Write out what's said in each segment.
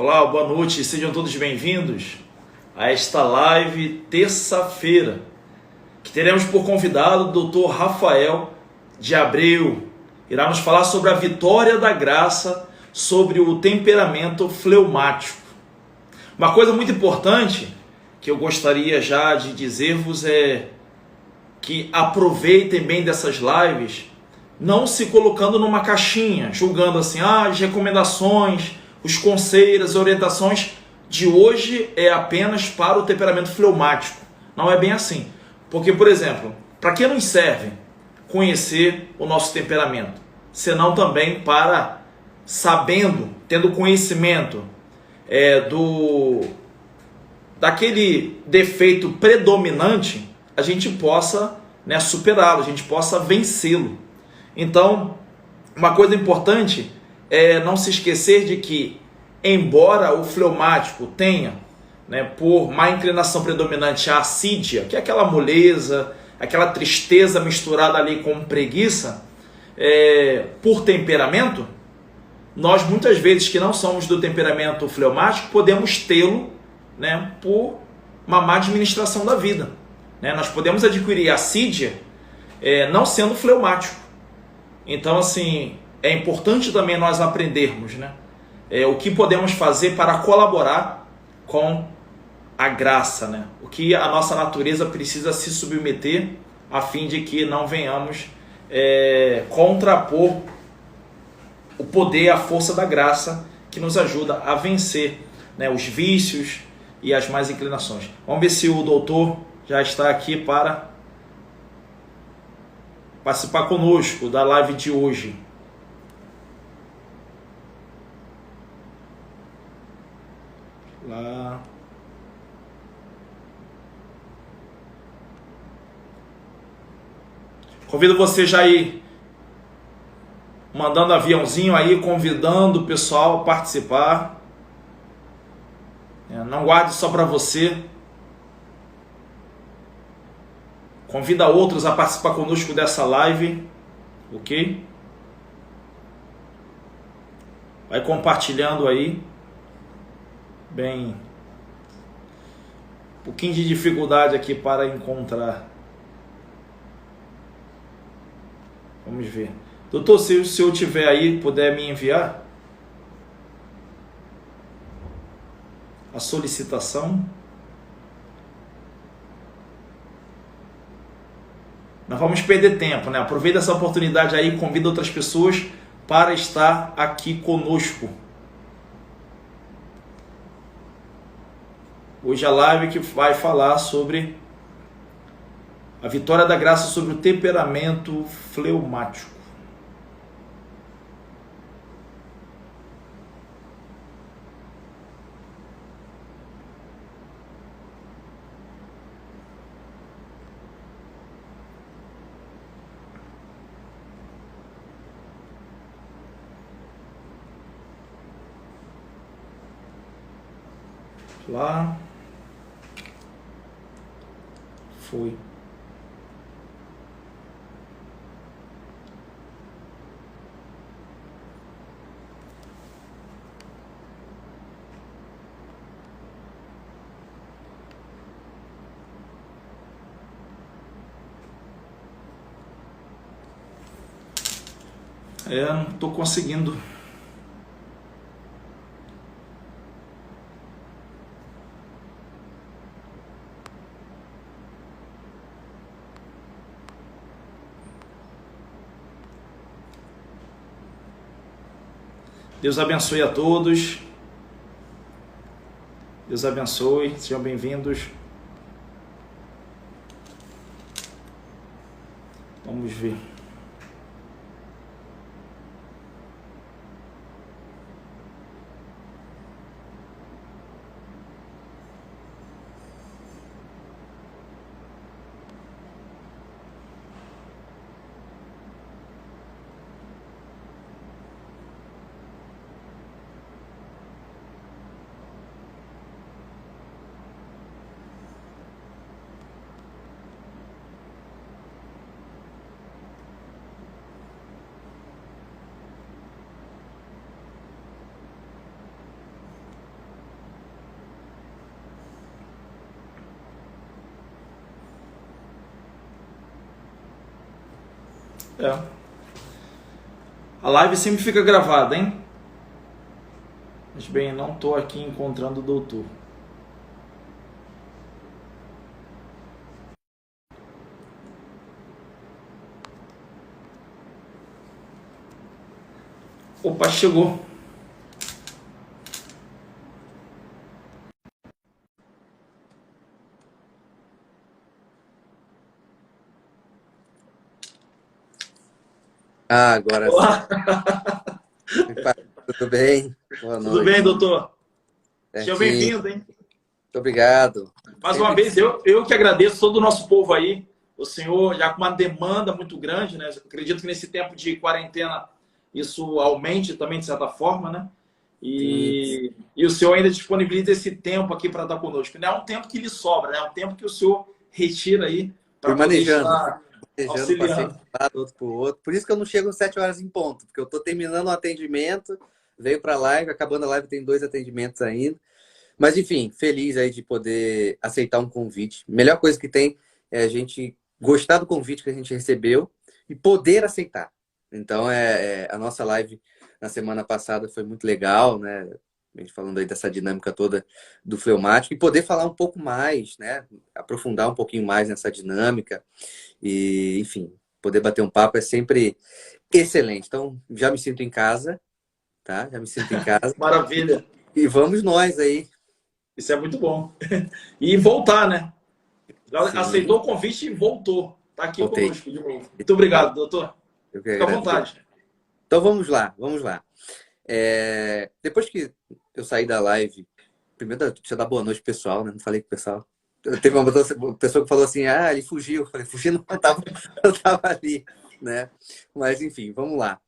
Olá, boa noite, sejam todos bem-vindos a esta live terça-feira, que teremos por convidado o Dr. Rafael de Abreu. Irá nos falar sobre a vitória da graça sobre o temperamento fleumático. Uma coisa muito importante que eu gostaria já de dizer-vos é que aproveitem bem dessas lives, não se colocando numa caixinha, julgando assim, as recomendações, os conselhos, as orientações de hoje é apenas para o temperamento fleumático. Não é bem assim. Porque, por exemplo, para que nos serve conhecer o nosso temperamento? Senão também para, sabendo, tendo conhecimento daquele defeito predominante, a gente possa superá-lo, a gente possa vencê-lo. Então, uma coisa importante é não se esquecer de que, embora o fleumático tenha, por má inclinação predominante, a assídia, que é aquela moleza, aquela tristeza misturada ali com preguiça, por temperamento, nós muitas vezes que não somos do temperamento fleumático, podemos tê-lo por uma má administração da vida. Nós podemos adquirir assídia não sendo fleumático. Então, assim, é importante também nós aprendermos o que podemos fazer para colaborar com a graça, o que a nossa natureza precisa se submeter a fim de que não venhamos contrapor o poder, a força da graça que nos ajuda a vencer os vícios e as más inclinações. Vamos ver se o doutor já está aqui para participar conosco da live de hoje. Lá. Convido você já aí, mandando aviãozinho aí, convidando o pessoal a participar. Não guarde só para você. Convida outros a participar conosco dessa live, ok? Vai compartilhando aí. Bem, um pouquinho de dificuldade aqui para encontrar. Vamos ver. Doutor, se eu tiver aí, puder me enviar a solicitação. Nós vamos perder tempo, Aproveita essa oportunidade aí, convida outras pessoas para estar aqui conosco. Hoje a live que vai falar sobre a vitória da graça sobre o temperamento fleumático. Lá foi. Não estou conseguindo. Deus abençoe a todos. Deus abençoe. Sejam bem-vindos. Vamos ver. É. A live sempre fica gravada, hein? Mas bem, não tô aqui encontrando o doutor. Opa, chegou. Ah, agora sim. Olá, Tudo bem? Boa tudo bem, noite. doutor? Seja Certinho. bem-vindo, hein? Muito obrigado. Mais uma Sempre que vez, eu que agradeço todo o nosso povo aí. O senhor já com uma demanda muito grande, né? Eu acredito que nesse tempo de quarentena isso aumente também, de certa forma, né? sim, E o senhor ainda disponibiliza esse tempo aqui para estar conosco. Não é um tempo que lhe sobra, né? É um tempo que o senhor retira aí fui para poder estar manejando, passei de auxiliando. um lado, outro para o outro. Por isso que eu não chego às 7 horas em ponto, porque eu estou terminando um atendimento, veio para a live, acabando a live tem 2 atendimentos ainda. Mas enfim, feliz aí de poder aceitar um convite. Melhor coisa que tem é a gente gostar do convite que a gente recebeu e poder aceitar. Então, a nossa live na semana passada foi muito legal, né? A gente falando aí dessa dinâmica toda do fleumático e poder falar um pouco mais, né? Aprofundar um pouquinho mais nessa dinâmica e, enfim, poder bater um papo é sempre excelente. Então, já me sinto em casa, tá? Já me sinto em casa. Maravilha. E vamos nós aí. Isso é muito bom. E voltar, né? Já Sim, aceitou o convite e voltou. Está aqui voltei. conosco de novo. Muito obrigado, doutor. Eu que Fica à agradeço. vontade. Então vamos lá, vamos lá. Depois que eu saí da live, primeiro deixa eu dar boa noite pro pessoal, né? Não falei com o pessoal. Teve uma pessoa que falou assim, ah, ele fugiu. Eu falei, fugiu, não, eu tava ali, né? Mas enfim, vamos lá.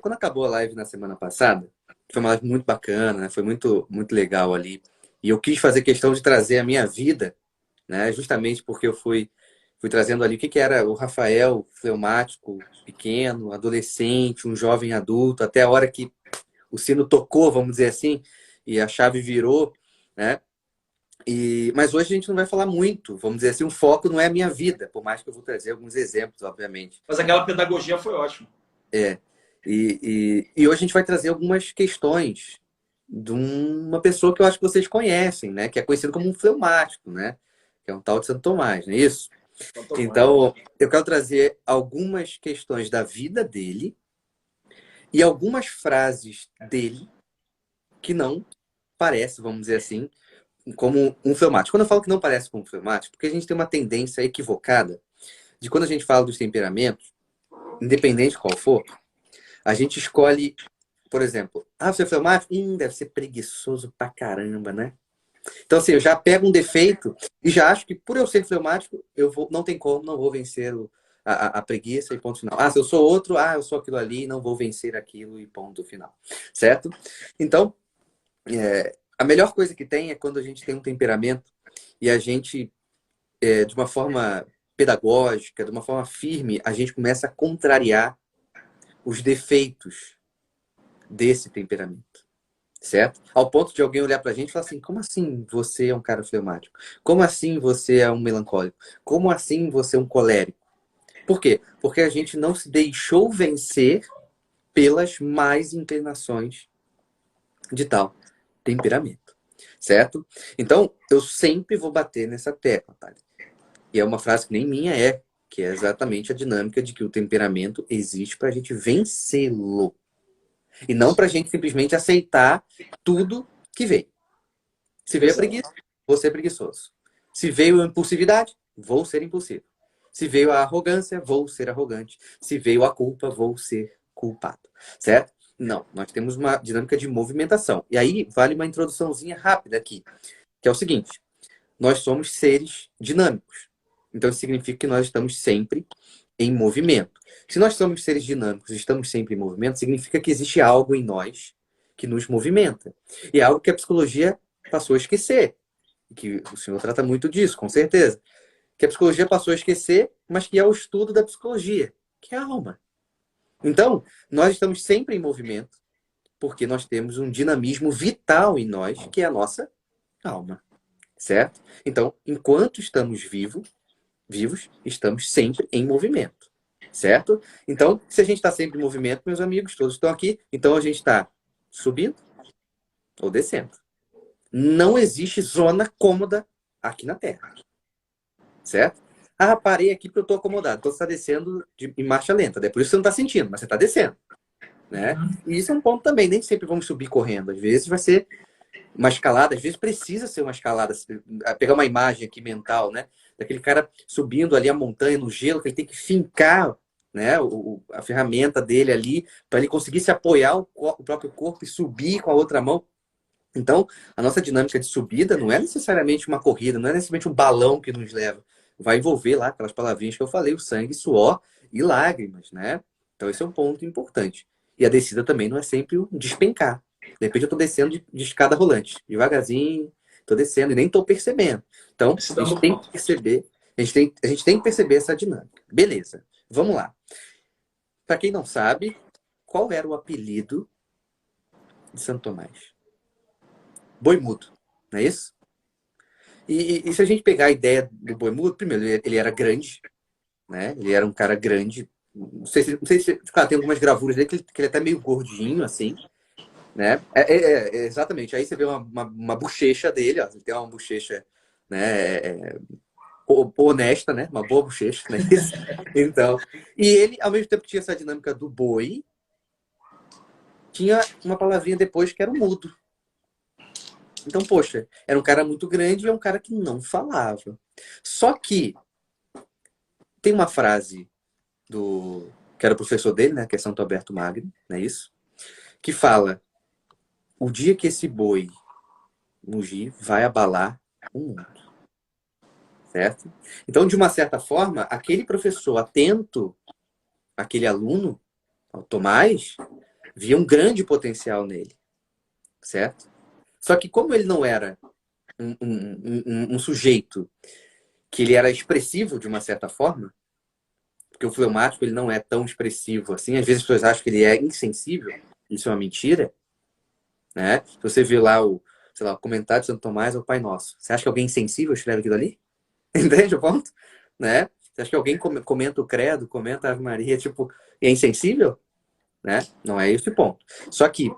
Quando acabou a live na semana passada, foi uma live muito bacana, né? Foi muito, muito legal ali. E eu quis fazer questão de trazer a minha vida, né? Justamente porque eu fui trazendo ali o que era o Rafael fleumático, pequeno, adolescente, um jovem adulto, até a hora que o sino tocou, vamos dizer assim, e a chave virou, né? Mas hoje a gente não vai falar muito, vamos dizer assim, o foco não é a minha vida, por mais que eu vou trazer alguns exemplos, obviamente. Mas aquela pedagogia foi ótima. É. E hoje a gente vai trazer algumas questões de uma pessoa que eu acho que vocês conhecem, né? Que é conhecido como um fleumático, né? Que é um tal de Santo Tomás, não é isso? Então, Tomás. Então, eu quero trazer algumas questões da vida dele e algumas frases dele que não parece, vamos dizer assim, como um fleumático. Quando eu falo que não parece como um fleumático, porque a gente tem uma tendência equivocada de quando a gente fala dos temperamentos, independente qual for, a gente escolhe, por exemplo, você é fleumático? Deve ser preguiçoso pra caramba, né? Então, assim, eu já pego um defeito e já acho que por eu ser fleumático, não tem como, não vou vencer a preguiça e ponto final. Se eu sou outro, eu sou aquilo ali, não vou vencer aquilo e ponto final. Certo? Então, a melhor coisa que tem é quando a gente tem um temperamento e a gente, de uma forma pedagógica, de uma forma firme, a gente começa a contrariar os defeitos desse temperamento. Certo? Ao ponto de alguém olhar pra gente e falar assim, como assim você é um cara fleumático? Como assim você é um melancólico? Como assim você é um colérico? Por quê? Porque a gente não se deixou vencer pelas más inclinações de tal temperamento. Certo? Então, eu sempre vou bater nessa tecla, tá? E é uma frase que nem minha que é exatamente a dinâmica de que o temperamento existe pra gente vencê-lo. E não pra gente simplesmente aceitar tudo que veio. Se veio a Exato. preguiça, vou ser preguiçoso. Se veio a impulsividade, vou ser impulsivo. Se veio a arrogância, vou ser arrogante. Se veio a culpa, vou ser culpado. Certo? Não, nós temos uma dinâmica de movimentação. E aí vale uma introduçãozinha rápida aqui, que é o seguinte: nós somos seres dinâmicos. Então isso significa que nós estamos sempre em movimento. Se nós somos seres dinâmicos e estamos sempre em movimento, significa que existe algo em nós que nos movimenta. E é algo que a psicologia passou a esquecer. Que o senhor trata muito disso, com certeza. Que a psicologia passou a esquecer, mas que é o estudo da psicologia, que é a alma. Então, nós estamos sempre em movimento, porque nós temos um dinamismo vital em nós, que é a nossa alma. Certo? Então, enquanto estamos vivos, estamos sempre em movimento. certo? Então, se a gente está sempre em movimento, meus amigos, todos estão aqui, então a gente está subindo ou descendo. Não existe zona cômoda aqui na Terra, certo? Ah, parei aqui porque eu estou acomodado. Então você está descendo em marcha lenta, né? Por isso você não está sentindo, mas você está descendo, né? E isso é um ponto também, nem sempre vamos subir correndo. Às vezes vai ser uma escalada, às vezes precisa ser uma escalada. Pegar uma imagem aqui mental, né? Daquele cara subindo ali a montanha no gelo, que ele tem que fincar, né, a ferramenta dele ali, para ele conseguir se apoiar o próprio corpo e subir com a outra mão. Então, a nossa dinâmica de subida não é necessariamente uma corrida, não é necessariamente um balão que nos leva. Vai envolver lá aquelas palavrinhas que eu falei, o sangue, suor e lágrimas, né? Então, esse é um ponto importante. E a descida também não é sempre um despencar. De repente, eu estou descendo de escada rolante, devagarzinho, estou descendo e nem estou percebendo. Então, a gente tem que perceber, a gente tem que perceber essa dinâmica. Beleza, vamos lá. Para quem não sabe, qual era o apelido de Santo Tomás? Boi mudo, não é isso? E se a gente pegar a ideia do boi mudo, primeiro, ele era grande, né? Ele era um cara grande. Não sei se claro, tem algumas gravuras dele que ele é até meio gordinho, assim, né? Exatamente. Aí você vê uma bochecha dele, ó. Ele tem uma bochecha, né? Honesta, né? Uma boa bochecha, né? Então, e ele, ao mesmo tempo que tinha essa dinâmica do boi, tinha uma palavrinha depois que era o mudo. Então, poxa, era um cara muito grande e é um cara que não falava. Só que tem uma frase que era o professor dele, né, que é Santo Alberto Magno, não é isso? Que fala: o dia que esse boi mugir, vai abalar o mundo. Certo? Então, de uma certa forma, aquele professor atento, aquele aluno, o Tomás, via um grande potencial nele. Certo? Só que como ele não era um sujeito que ele era expressivo de uma certa forma, porque o fleumático ele não é tão expressivo assim. Às vezes as pessoas acham que ele é insensível. Isso é uma mentira, né? Se você vê lá sei lá, o comentário de Santo Tomás ao Pai Nosso, você acha que alguém insensível escreve aquilo ali? Entende o ponto? Né? Você acha que alguém comenta o credo, comenta a Ave Maria, tipo, e é insensível? Né? Não é esse o ponto. Só que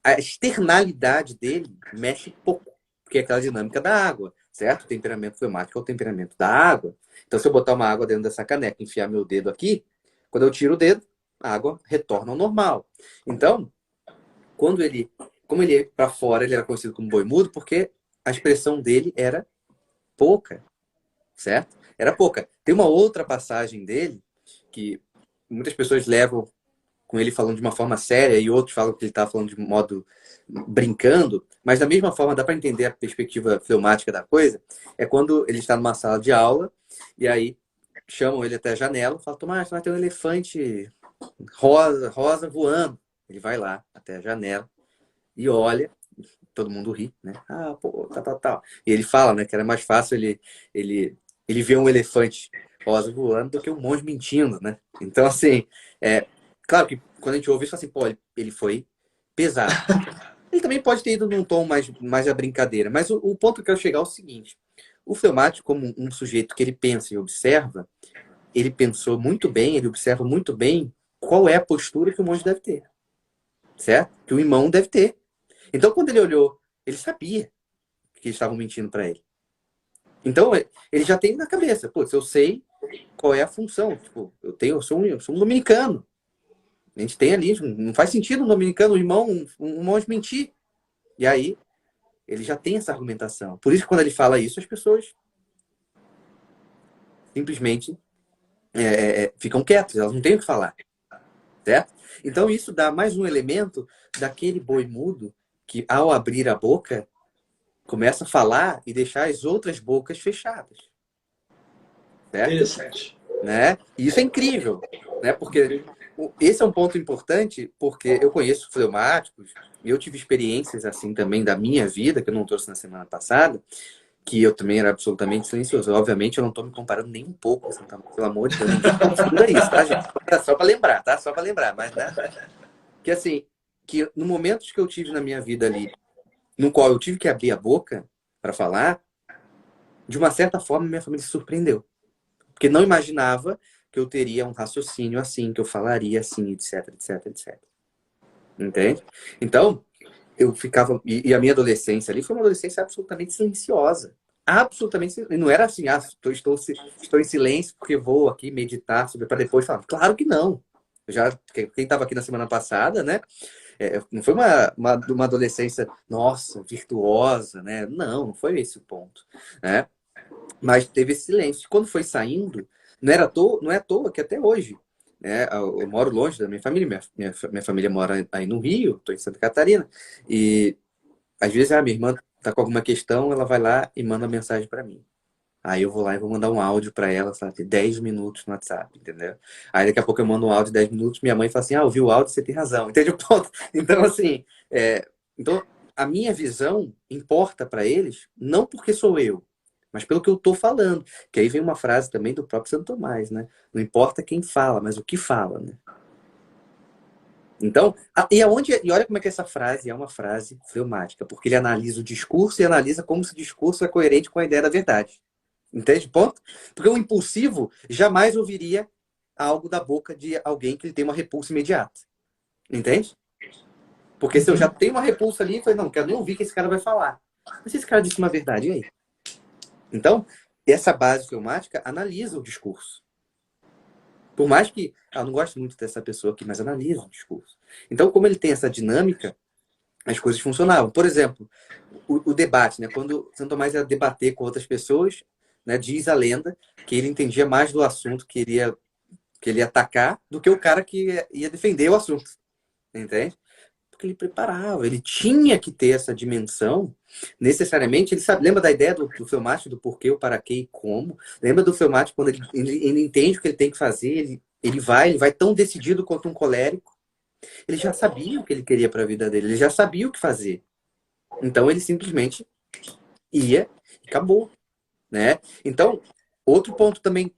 a externalidade dele mexe pouco, porque é aquela dinâmica da água, certo? O temperamento fleumático é o temperamento da água. Então, se eu botar uma água dentro dessa caneca, enfiar meu dedo aqui, quando eu tiro o dedo, a água retorna ao normal. Então, como ele ia para fora, ele era conhecido como boi mudo, porque a expressão dele era pouca, certo? Era pouca. Tem uma outra passagem dele que muitas pessoas levam com ele falando de uma forma séria e outros falam que ele estava falando de modo brincando, mas da mesma forma dá para entender a perspectiva fleumática da coisa, é quando ele está numa sala de aula e aí chamam ele até a janela, falam: Tomás, vai ter um elefante rosa voando. Ele vai lá até a janela e olha, todo mundo ri, né? Ah, pô, tal. E ele fala, né, que era mais fácil ele ver um elefante rosa voando do que um monge mentindo, né? Então, assim, claro que quando a gente ouve isso, assim, pô, ele foi pesado. Ele também pode ter ido num tom mais a brincadeira, mas o ponto que eu quero chegar é o seguinte: o fleumático, como um sujeito que ele pensa e observa, ele pensou muito bem, ele observa muito bem qual é a postura que o monge deve ter, certo? Que o irmão deve ter. Então, quando ele olhou, ele sabia que eles estavam mentindo para ele. Então, ele já tem na cabeça: pô, se eu sei qual é a função, tipo, eu sou um dominicano. A gente tem ali, não faz sentido um dominicano, um irmão, um monge mentir. E aí, ele já tem essa argumentação. Por isso que quando ele fala isso, as pessoas simplesmente ficam quietas, elas não têm o que falar. Certo? Então, isso dá mais um elemento daquele boi mudo que, ao abrir a boca, começa a falar e deixar as outras bocas fechadas. Certo? Interessante. Né? E isso é incrível, né? Porque esse é um ponto importante, porque eu conheço fleumáticos e eu tive experiências assim também da minha vida, que eu não trouxe na semana passada, que eu também era absolutamente silencioso. Obviamente, eu não estou me comparando nem um pouco, assim, tá? Pelo amor de Deus, ninguém confunda isso, tá, gente? Só para lembrar, tá? Só para lembrar, mas, né? Que assim, que no momento que eu tive na minha vida ali, no qual eu tive que abrir a boca para falar, de uma certa forma, minha família se surpreendeu. Porque não imaginava que eu teria um raciocínio assim, que eu falaria assim, etc, etc, etc. Entende? Então, eu ficava... E a minha adolescência ali foi uma adolescência absolutamente silenciosa. Absolutamente silenciosa. Não era assim, estou em silêncio porque vou aqui meditar para depois falar. Claro que não. Quem estava aqui na semana passada, né? Não foi uma adolescência, nossa, virtuosa, né? Não foi esse o ponto, né? Mas teve esse silêncio. Quando foi saindo, não é à toa que até hoje, né? Eu moro longe da minha família, minha família mora aí no Rio, estou em Santa Catarina, e às vezes a minha irmã está com alguma questão, ela vai lá e manda mensagem para mim. Aí eu vou lá e vou mandar um áudio para ela, sabe, de 10 minutos no WhatsApp, entendeu? Aí daqui a pouco eu mando um áudio de 10 minutos, minha mãe fala assim, ouvi o áudio, você tem razão, entende o ponto? Então, assim, então a minha visão importa para eles, não porque sou eu, mas pelo que eu estou falando. Que aí vem uma frase também do próprio Santo Tomás, né? Não importa quem fala, mas o que fala, né? Então, e olha como é que essa frase é uma frase fleumática, porque ele analisa o discurso e analisa como esse discurso é coerente com a ideia da verdade. Entende? Ponto? Porque o impulsivo jamais ouviria algo da boca de alguém que ele tem uma repulsa imediata. Entende? Porque se eu já tenho uma repulsa ali, eu falei, não quero nem ouvir o que esse cara vai falar. Mas se esse cara disse uma verdade, e aí? Então, essa base fleumática analisa o discurso. Por mais que... eu não gosto muito dessa pessoa aqui, mas analisa o discurso. Então, como ele tem essa dinâmica, as coisas funcionavam. Por exemplo, o debate, né? Quando Santo Tomás ia debater com outras pessoas, né? Diz a lenda que ele entendia mais do assunto que ele ia atacar do que o cara que ia defender o assunto. Entende? Porque ele preparava, ele tinha que ter essa dimensão, necessariamente, ele sabe, lembra da ideia do fleumático, do porquê, o para quê e como? Lembra do fleumático quando ele entende o que ele tem que fazer, ele vai tão decidido quanto um colérico, ele já sabia o que ele queria para a vida dele, ele já sabia o que fazer. Então ele simplesmente ia e acabou, né? Então, outro ponto também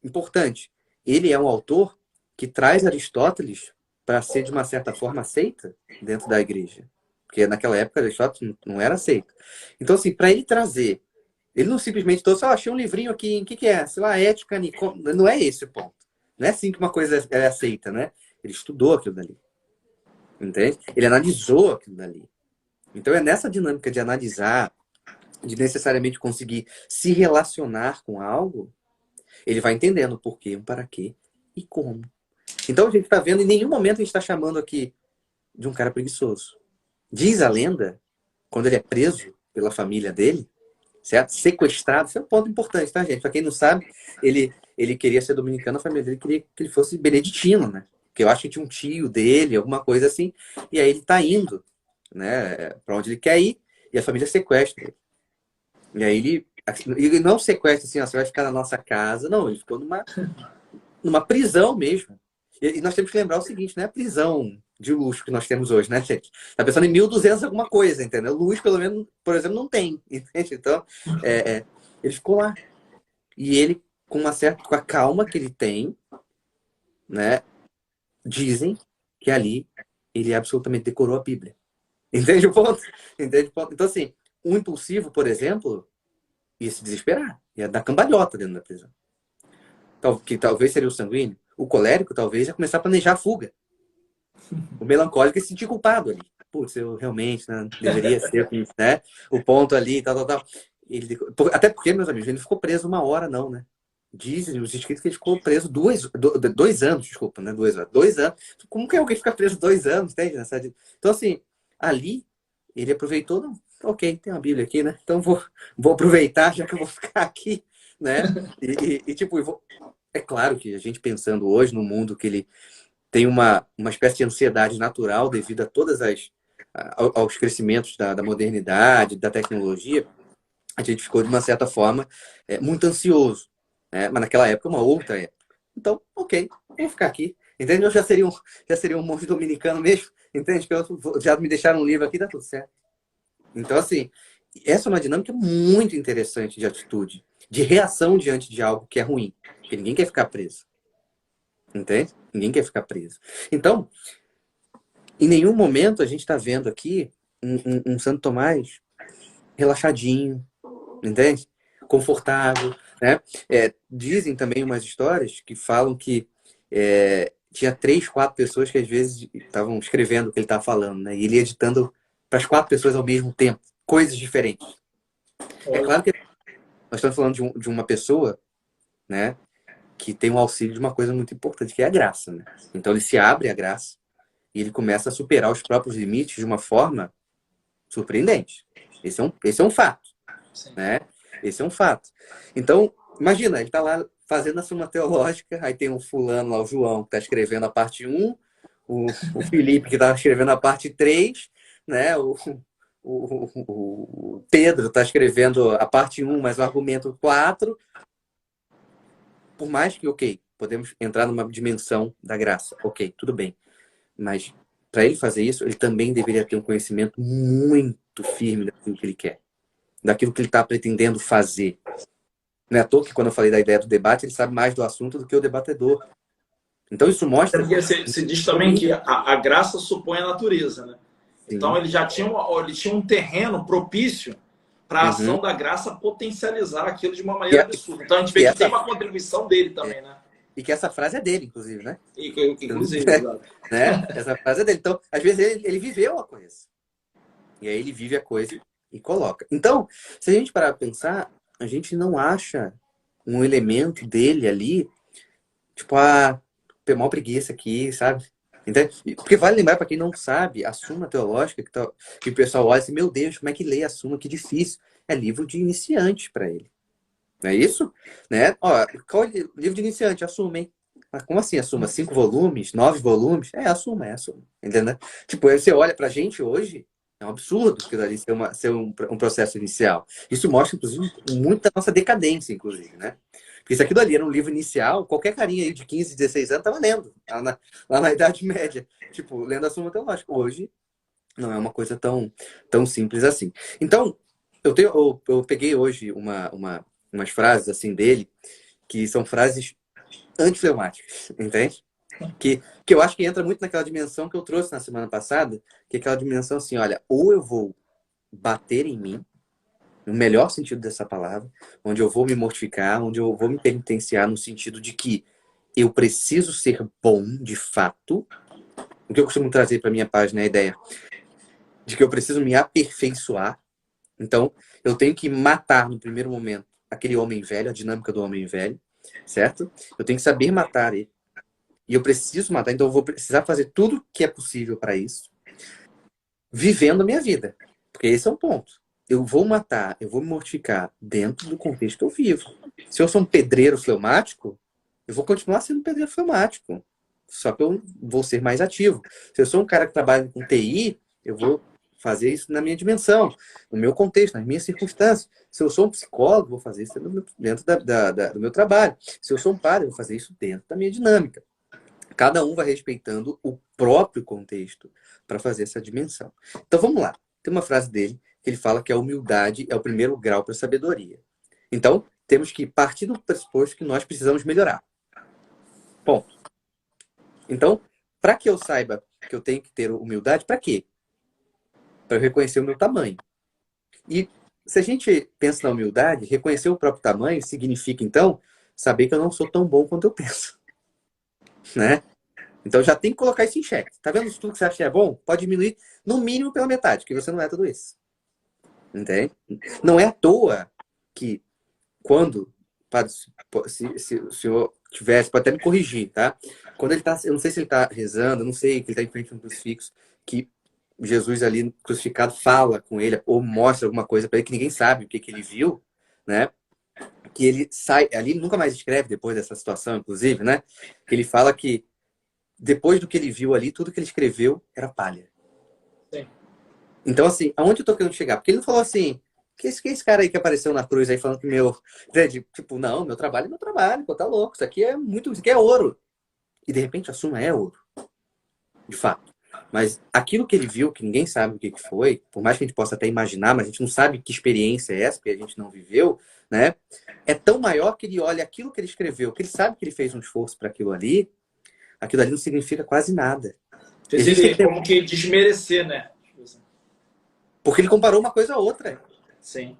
importante, ele é um autor que traz Aristóteles para ser, de uma certa forma, aceita dentro da igreja. Porque naquela época Aristóteles não era aceito. Então, assim, para ele trazer, ele não simplesmente trouxe, achei um livrinho aqui, o que é? Sei lá, ética, não é esse o ponto. Não é assim que uma coisa é aceita, né? Ele estudou aquilo dali. Entende? Ele analisou aquilo dali. Então é nessa dinâmica de analisar, de necessariamente conseguir se relacionar com algo, ele vai entendendo o porquê, o para quê e como. Então a gente está vendo, em nenhum momento a gente está chamando aqui de um cara preguiçoso. Diz a lenda, quando ele é preso pela família dele, certo? Sequestrado, isso é um ponto importante, tá, gente? Para quem não sabe, ele queria ser dominicano, a família dele queria que ele fosse beneditino, né? Porque eu acho que tinha um tio dele, alguma coisa assim, e aí ele tá indo, né, para onde ele quer ir, e a família sequestra ele. E aí ele não sequestra assim, ó, você vai ficar na nossa casa, não, ele ficou numa prisão mesmo. E nós temos que lembrar o seguinte, não é a prisão de luxo que nós temos hoje, né, gente? Tá pensando em 1.200 alguma coisa, entendeu? Luz, pelo menos, por exemplo, não tem, entende? Então, ele ficou lá. E ele, com a calma que ele tem, né, dizem que ali ele absolutamente decorou a Bíblia. Entende o ponto? Entende o ponto? Então, assim, um impulsivo, por exemplo, ia se desesperar, ia dar cambalhota dentro da prisão. Que talvez seria o sanguíneo. O colérico talvez ia começar a planejar a fuga. O melancólico ia se sentir culpado ali. Putz, eu realmente, né, deveria ser, né? O ponto ali, tal, tal, tal. Até porque, meus amigos, ele não ficou preso 1 hora, não, né? Dizem os escritos que ele ficou preso 2 anos, desculpa, né? 2 anos. 2 anos. Como que alguém fica preso 2 anos, entende? Então, assim, ali, ele aproveitou, não, ok, tem uma Bíblia aqui, né? Então vou aproveitar, já que eu vou ficar aqui, né? Tipo, é claro que a gente pensando hoje no mundo que ele tem uma espécie de ansiedade natural devido a aos crescimentos da modernidade, da tecnologia, a gente ficou, de uma certa forma, muito ansioso. Né? Mas naquela época, uma outra época. Então, ok, vou ficar aqui. Entende? Eu já seria um monge dominicano mesmo. Entende? Já me deixaram um livro aqui, tá tudo certo. Então, assim, essa é uma dinâmica muito interessante de atitude, de reação diante de algo que é ruim. Porque ninguém quer ficar preso. Entende? Ninguém quer ficar preso. Então, em nenhum momento a gente está vendo aqui um Santo Tomás relaxadinho, entende? Confortável. né? Dizem também umas histórias que falam que tinha 3, 4 pessoas que às vezes estavam escrevendo o que ele estava falando, né? E ele editando para as 4 pessoas ao mesmo tempo, coisas diferentes. É claro que nós estamos falando de uma pessoa, né, que tem um auxílio de uma coisa muito importante, que é a graça, né? Então ele se abre à graça e ele começa a superar os próprios limites de uma forma surpreendente. Esse é um fato, Sim. né? Esse é um fato. Então, imagina, ele está lá fazendo a Suma Teológica, aí tem um fulano lá, o João, que está escrevendo a parte 1, o Felipe, que está escrevendo a parte 3, né? O Pedro está escrevendo a parte 1, mas o argumento 4. Por mais que, ok, podemos entrar numa dimensão da graça, ok, tudo bem. Mas para ele fazer isso, ele também deveria ter um conhecimento muito firme daquilo que ele quer, daquilo que ele está pretendendo fazer. Não é à toa que quando eu falei da ideia do debate, ele sabe mais do assunto do que o debatedor. Então isso mostra... Porque se diz também que a graça supõe a natureza, né? Sim. Então ele tinha um terreno propício para a ação da graça potencializar aquilo de uma maneira absurda. Então a gente vê que tem uma contribuição dele também, né? E que essa frase é dele, inclusive, né? Inclusive, né? Essa frase é dele. Então, às vezes, ele viveu a coisa. E aí ele vive a coisa e coloca. Então, se a gente parar para pensar, a gente não acha um elemento dele ali, tipo, mó preguiça aqui, sabe? Então, porque vale lembrar, para quem não sabe, a Suma Teológica, que o pessoal olha assim, meu Deus, como é que lê a Suma? Que difícil. É livro de iniciante para ele. Não é isso? Né? Ó, qual é o livro de iniciante? A Suma, hein? Mas como assim a Suma? 5 volumes? 9 volumes? É a Suma. Entendeu? Tipo, aí você olha pra gente hoje, é um absurdo aquilo ali ser um processo inicial. Isso mostra, inclusive, muito da nossa decadência, inclusive, né? Porque se aquilo ali era um livro inicial, qualquer carinha aí de 15, 16 anos tava lendo, lá na Idade Média. Tipo, lendo a Suma Teológica. Hoje, não é uma coisa tão simples assim. Então, eu peguei hoje umas frases assim dele, que são frases antifleumáticas, entende? Que eu acho que entra muito naquela dimensão que eu trouxe na semana passada, que é aquela dimensão assim, olha, ou eu vou bater em mim, no melhor sentido dessa palavra, onde eu vou me mortificar, onde eu vou me penitenciar no sentido de que eu preciso ser bom de fato. O que eu costumo trazer para minha página é a ideia de que eu preciso me aperfeiçoar. Então, eu tenho que matar no primeiro momento aquele homem velho, a dinâmica do homem velho, certo? Eu tenho que saber matar ele. E eu preciso matar, então eu vou precisar fazer tudo que é possível para isso, vivendo a minha vida. Porque esse é um ponto. Eu vou matar, eu vou me mortificar dentro do contexto que eu vivo. Se eu sou um pedreiro fleumático, eu vou continuar sendo um pedreiro fleumático. Só que eu vou ser mais ativo. Se eu sou um cara que trabalha com TI, eu vou fazer isso na minha dimensão, no meu contexto, nas minhas circunstâncias. Se eu sou um psicólogo, vou fazer isso dentro do meu trabalho. Se eu sou um padre, eu vou fazer isso dentro da minha dinâmica. Cada um vai respeitando o próprio contexto para fazer essa dimensão. Então vamos lá. Tem uma frase dele que ele fala que a humildade é o primeiro grau para a sabedoria. Então, temos que partir do pressuposto que nós precisamos melhorar. Ponto. Então, para que eu saiba que eu tenho que ter humildade, para quê? Para eu reconhecer o meu tamanho. E se a gente pensa na humildade, reconhecer o próprio tamanho significa, então, saber que eu não sou tão bom quanto eu penso. Né? Então já tem que colocar isso em xeque. Tá vendo tudo que você acha que é bom? Pode diminuir no mínimo pela metade, porque você não é tudo isso. Entende? Não é à toa que quando, se o senhor tivesse, pode até me corrigir, tá? Quando ele tá, eu não sei se ele tá rezando, eu não sei, que ele tá em frente a um crucifixo, que Jesus ali crucificado fala com ele, ou mostra alguma coisa para ele que ninguém sabe o que ele viu, né? Que ele sai, ali ele nunca mais escreve depois dessa situação, inclusive, né? Que ele fala que depois do que ele viu ali, tudo que ele escreveu era palha. Sim. Então, assim, aonde eu tô querendo chegar? Porque ele não falou assim, que esse cara aí que apareceu na cruz aí falando que meu... Tipo, não, meu trabalho é meu trabalho, pô, tá louco, isso aqui é ouro. E de repente a Suma é ouro. De fato. Mas aquilo que ele viu, que ninguém sabe o que foi, por mais que a gente possa até imaginar, mas a gente não sabe que experiência é essa, porque a gente não viveu, né? É tão maior que ele olha aquilo que ele escreveu, que ele sabe que ele fez um esforço para aquilo ali não significa quase nada. Fez ele como que desmerecer, né? Porque ele comparou uma coisa a outra. Sim.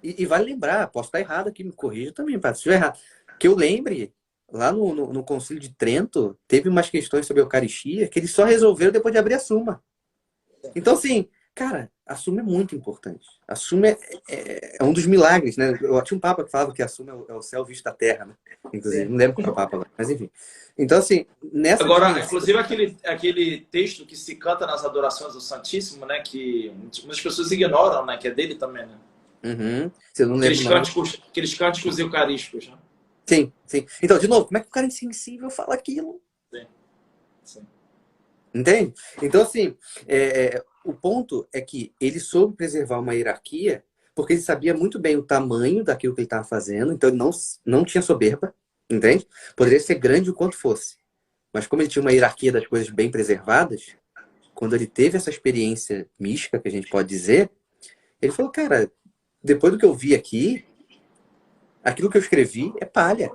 E vale lembrar, posso estar errado aqui, me corrija também, Padre, se estiver errado. Que eu lembre, lá no Concílio de Trento, teve umas questões sobre a Eucaristia que eles só resolveram depois de abrir a Suma. Então, assim, cara, a Suma é muito importante. A Suma é um dos milagres, né? Eu tinha um papa que falava que a Suma é o céu visto da terra, né? Inclusive, não lembro qual é o papa lá, mas enfim. Então, assim, nessa Agora, dimensão... inclusive aquele texto que se canta nas adorações do Santíssimo, né, que muitas pessoas ignoram, né, que é dele também, né? Uhum. Se eu não lembro, não. Aqueles cânticos eucarísticos, né? Sim, sim. Então, de novo, como é que o cara insensível fala aquilo? Sim, sim. Entende? Então, assim, o ponto é que ele soube preservar uma hierarquia porque ele sabia muito bem o tamanho daquilo que ele estava fazendo, então ele não tinha soberba, entende? Poderia ser grande o quanto fosse. Mas como ele tinha uma hierarquia das coisas bem preservadas, quando ele teve essa experiência mística, que a gente pode dizer, ele falou, cara, depois do que eu vi aqui, aquilo que eu escrevi é palha,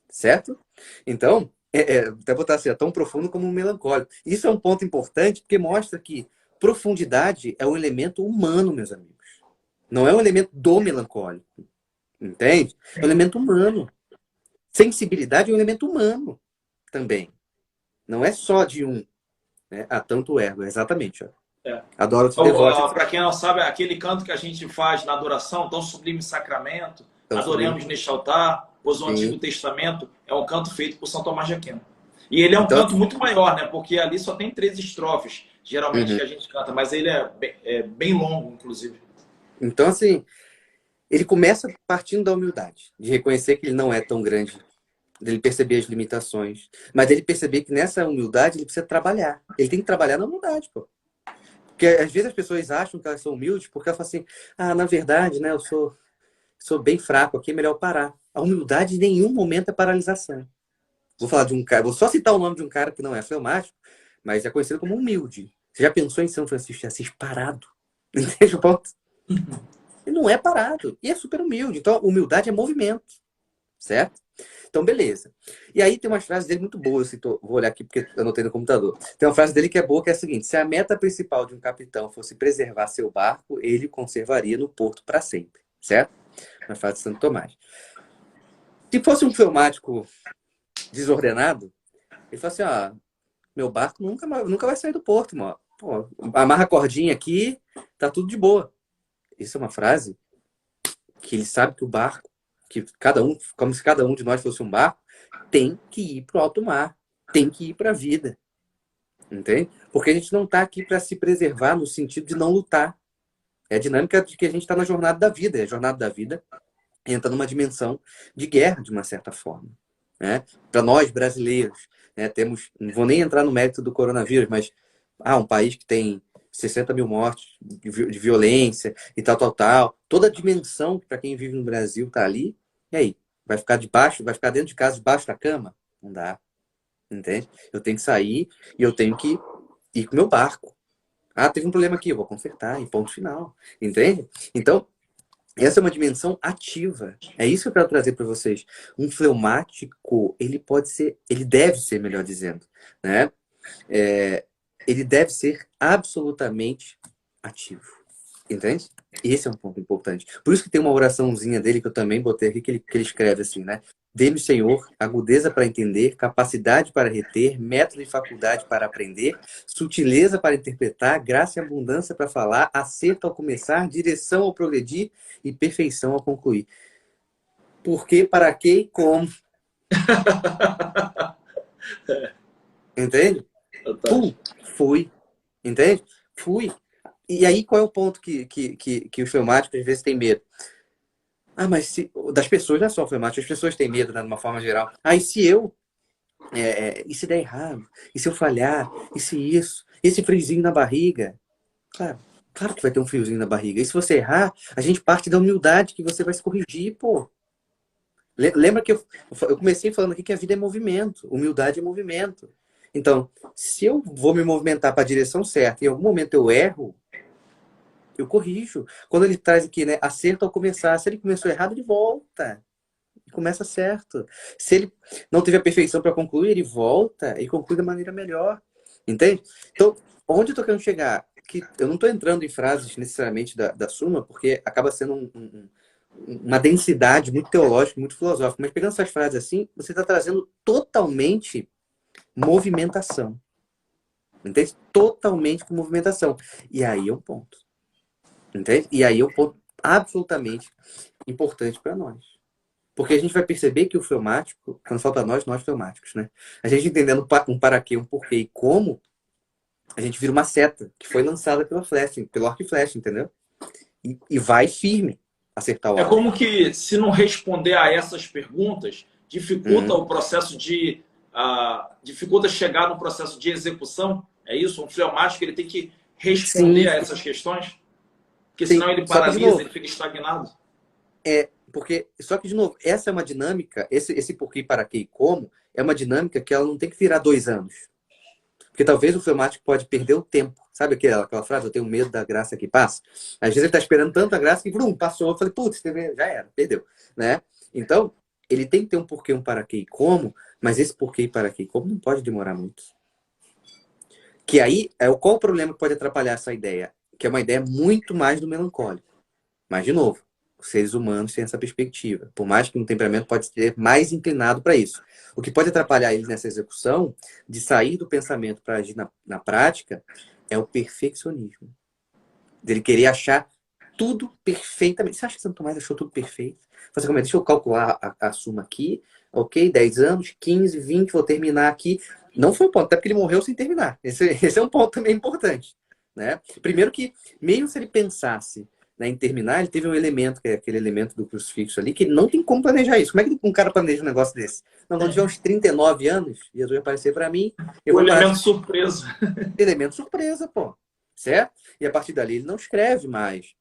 certo? Então, até botar assim, é tão profundo como um melancólico. Isso é um ponto importante porque mostra que profundidade é um elemento humano, meus amigos. Não é um elemento do melancólico, entende? É um elemento humano. Sensibilidade é um elemento humano também. Não é só de um, né? Há tanto ego, exatamente. Ó. É. Adoro te devote. Para quem não sabe, aquele canto que a gente faz na adoração, tão sublime sacramento, Então, adoremos neste altar, pois o Antigo sim. Testamento é um canto feito por São Tomás de Aquino. E ele é um Então, canto muito maior, né? Porque ali só tem 13 estrofes, geralmente, uhum. que a gente canta, mas ele é bem longo, inclusive. Então, assim, ele começa partindo da humildade, de reconhecer que ele não é tão grande, dele perceber as limitações, mas ele perceber que nessa humildade ele precisa trabalhar. Ele tem que trabalhar na humildade, pô. Porque às vezes as pessoas acham que elas são humildes porque elas falam assim, na verdade, né, eu sou bem fraco aqui, é melhor parar. A humildade em nenhum momento é paralisação. Vou falar de um cara, vou só citar o nome de um cara que não é fleumático, mas é conhecido como humilde. Você já pensou em São Francisco de Assis parado? Entende o ponto? Ele não é parado. E é super humilde. Então, humildade é movimento. Certo? Então, beleza. E aí tem umas frases dele muito boas. Vou olhar aqui porque eu anotei no computador. Tem uma frase dele que é boa, que é a seguinte: se a meta principal de um capitão fosse preservar seu barco, ele o conservaria no porto para sempre. Certo? Uma frase de Santo Tomás. Se fosse um fleumático desordenado, ele fala assim: meu barco nunca vai sair do porto, mano. Pô, amarra a cordinha aqui, tá tudo de boa. Isso é uma frase que ele sabe que o barco, que cada um, como se cada um de nós fosse um barco, tem que ir pro alto mar, tem que ir para a vida. Entende? Porque a gente não está aqui para se preservar no sentido de não lutar. É a dinâmica de que a gente está na jornada da vida. E a jornada da vida entra numa dimensão de guerra, de uma certa forma. Né? Para nós, brasileiros, né, temos, não vou nem entrar no mérito do coronavírus, mas um país que tem 60 mil mortes de violência e tal. Toda a dimensão que para quem vive no Brasil está ali. E aí? Vai ficar dentro de casa, debaixo da cama? Não dá. Entende? Eu tenho que sair e eu tenho que ir com o meu barco. Teve um problema aqui, eu vou consertar, e ponto final. Entende? Então, essa é uma dimensão ativa. É isso que eu quero trazer para vocês. Um fleumático, ele deve ser, melhor dizendo, né? Ele deve ser absolutamente ativo. Entende? Esse é um ponto importante. Por isso que tem uma oraçãozinha dele que eu também botei aqui, que ele escreve assim, né? Dê-me, Senhor, agudeza para entender, capacidade para reter, método e faculdade para aprender, sutileza para interpretar, graça e abundância para falar, acerto ao começar, direção ao progredir e perfeição ao concluir. Por quê, para quê e como? Entende? Fui. Entende? Fui. E aí, qual é o ponto que os fleumáticos às vezes têm medo? Mas das pessoas, não é só fleumáticos, as pessoas têm medo, né, de uma forma geral. E se eu? E se der errado? E se eu falhar? E se isso? Esse friozinho na barriga? Claro que vai ter um friozinho na barriga. E se você errar, a gente parte da humildade que você vai se corrigir, pô. Lembra que eu comecei falando aqui que a vida é movimento. Humildade é movimento. Então, se eu vou me movimentar para a direção certa e em algum momento eu erro, eu corrijo. Quando ele traz aqui, né, acerto ao começar. Se ele começou errado, ele volta. E começa certo. Se ele não teve a perfeição para concluir, ele volta e conclui da maneira melhor. Entende? Então, onde eu tô querendo chegar? que eu não estou entrando em frases necessariamente da Suma, porque acaba sendo uma densidade muito teológica, muito filosófica. Mas pegando essas frases assim, você está trazendo totalmente movimentação. Entende? Totalmente com movimentação. E aí é um ponto. Entende? E aí é um ponto absolutamente importante para nós. Porque a gente vai perceber que o fleumático, quando fala para nós fleumáticos, né? A gente entendendo um para quê, um porquê e como, a gente vira uma seta que foi lançada pelo arco e flecha, entendeu? E vai firme acertar o É alvo. como que, se não responder a essas perguntas, dificulta o processo de... dificulta chegar no processo de execução. É isso? Um fleumático, ele tem que responder Sim. a essas questões? Porque Sim. senão ele Só que, de paralisa, novo, ele fica estagnado. Só que, de novo, essa é uma dinâmica, esse porquê, para quê e como, é uma dinâmica que ela não tem que virar 2 anos. Porque talvez o fleumático pode perder o tempo. Sabe aquela frase, eu tenho medo da graça que passa? Às vezes ele está esperando tanta graça que, passou. Eu falei, putz, já era, perdeu. Né? Então, ele tem que ter um porquê, um para quê e como, mas esse porquê e para quê e como não pode demorar muito. Que aí, qual o problema que pode atrapalhar essa ideia? Que é uma ideia muito mais do melancólico. Mas, de novo, os seres humanos têm essa perspectiva. Por mais que um temperamento pode ser mais inclinado para isso. O que pode atrapalhar eles nessa execução, de sair do pensamento para agir na prática, é o perfeccionismo. Dele querer achar tudo perfeitamente. Você acha que Santo Tomás achou tudo perfeito? Você como deixa eu calcular a suma aqui, ok? 10 anos, 15, 20, vou terminar aqui. Não foi o ponto, até porque ele morreu sem terminar. Esse é um ponto também importante. Né? Primeiro que, mesmo se ele pensasse, né, em terminar, ele teve um elemento, que é aquele elemento do crucifixo ali, que ele não tem como planejar isso. Como é que um cara planeja um negócio desse? Não, quando tiver uns 39 anos, Jesus vai aparecer para mim. O elemento surpresa. Elemento surpresa, pô. Certo? E a partir dali ele não escreve mais.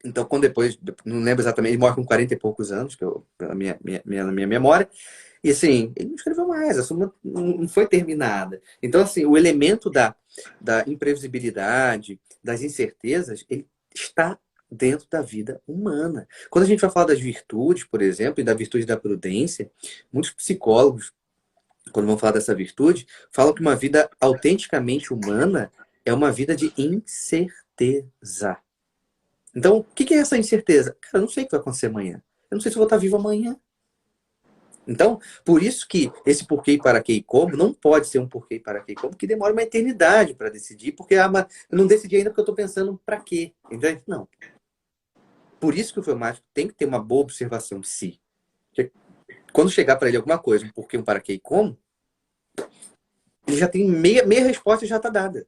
Então, quando depois, não lembro exatamente, ele morre com 40 e poucos anos, que eu, pela minha memória, e assim, ele não escreveu mais, a suma não foi terminada. Então, assim, o elemento da imprevisibilidade, das incertezas, ele está dentro da vida humana. Quando a gente vai falar das virtudes, por exemplo, e da virtude da prudência, muitos psicólogos, quando vão falar dessa virtude, falam que uma vida autenticamente humana é uma vida de incerteza. Então, o que é essa incerteza? Cara, eu não sei o que vai acontecer amanhã. Eu não sei se eu vou estar vivo amanhã. Então, por isso que esse porquê, para quê e como não pode ser um porquê, para quê e como que demora uma eternidade para decidir, porque eu não decidi ainda porque eu estou pensando para quê. Entende? Não. Por isso que o fleumático tem que ter uma boa observação de si. Porque quando chegar para ele alguma coisa, um porquê, um para quê e como, ele já tem meia resposta já está dada.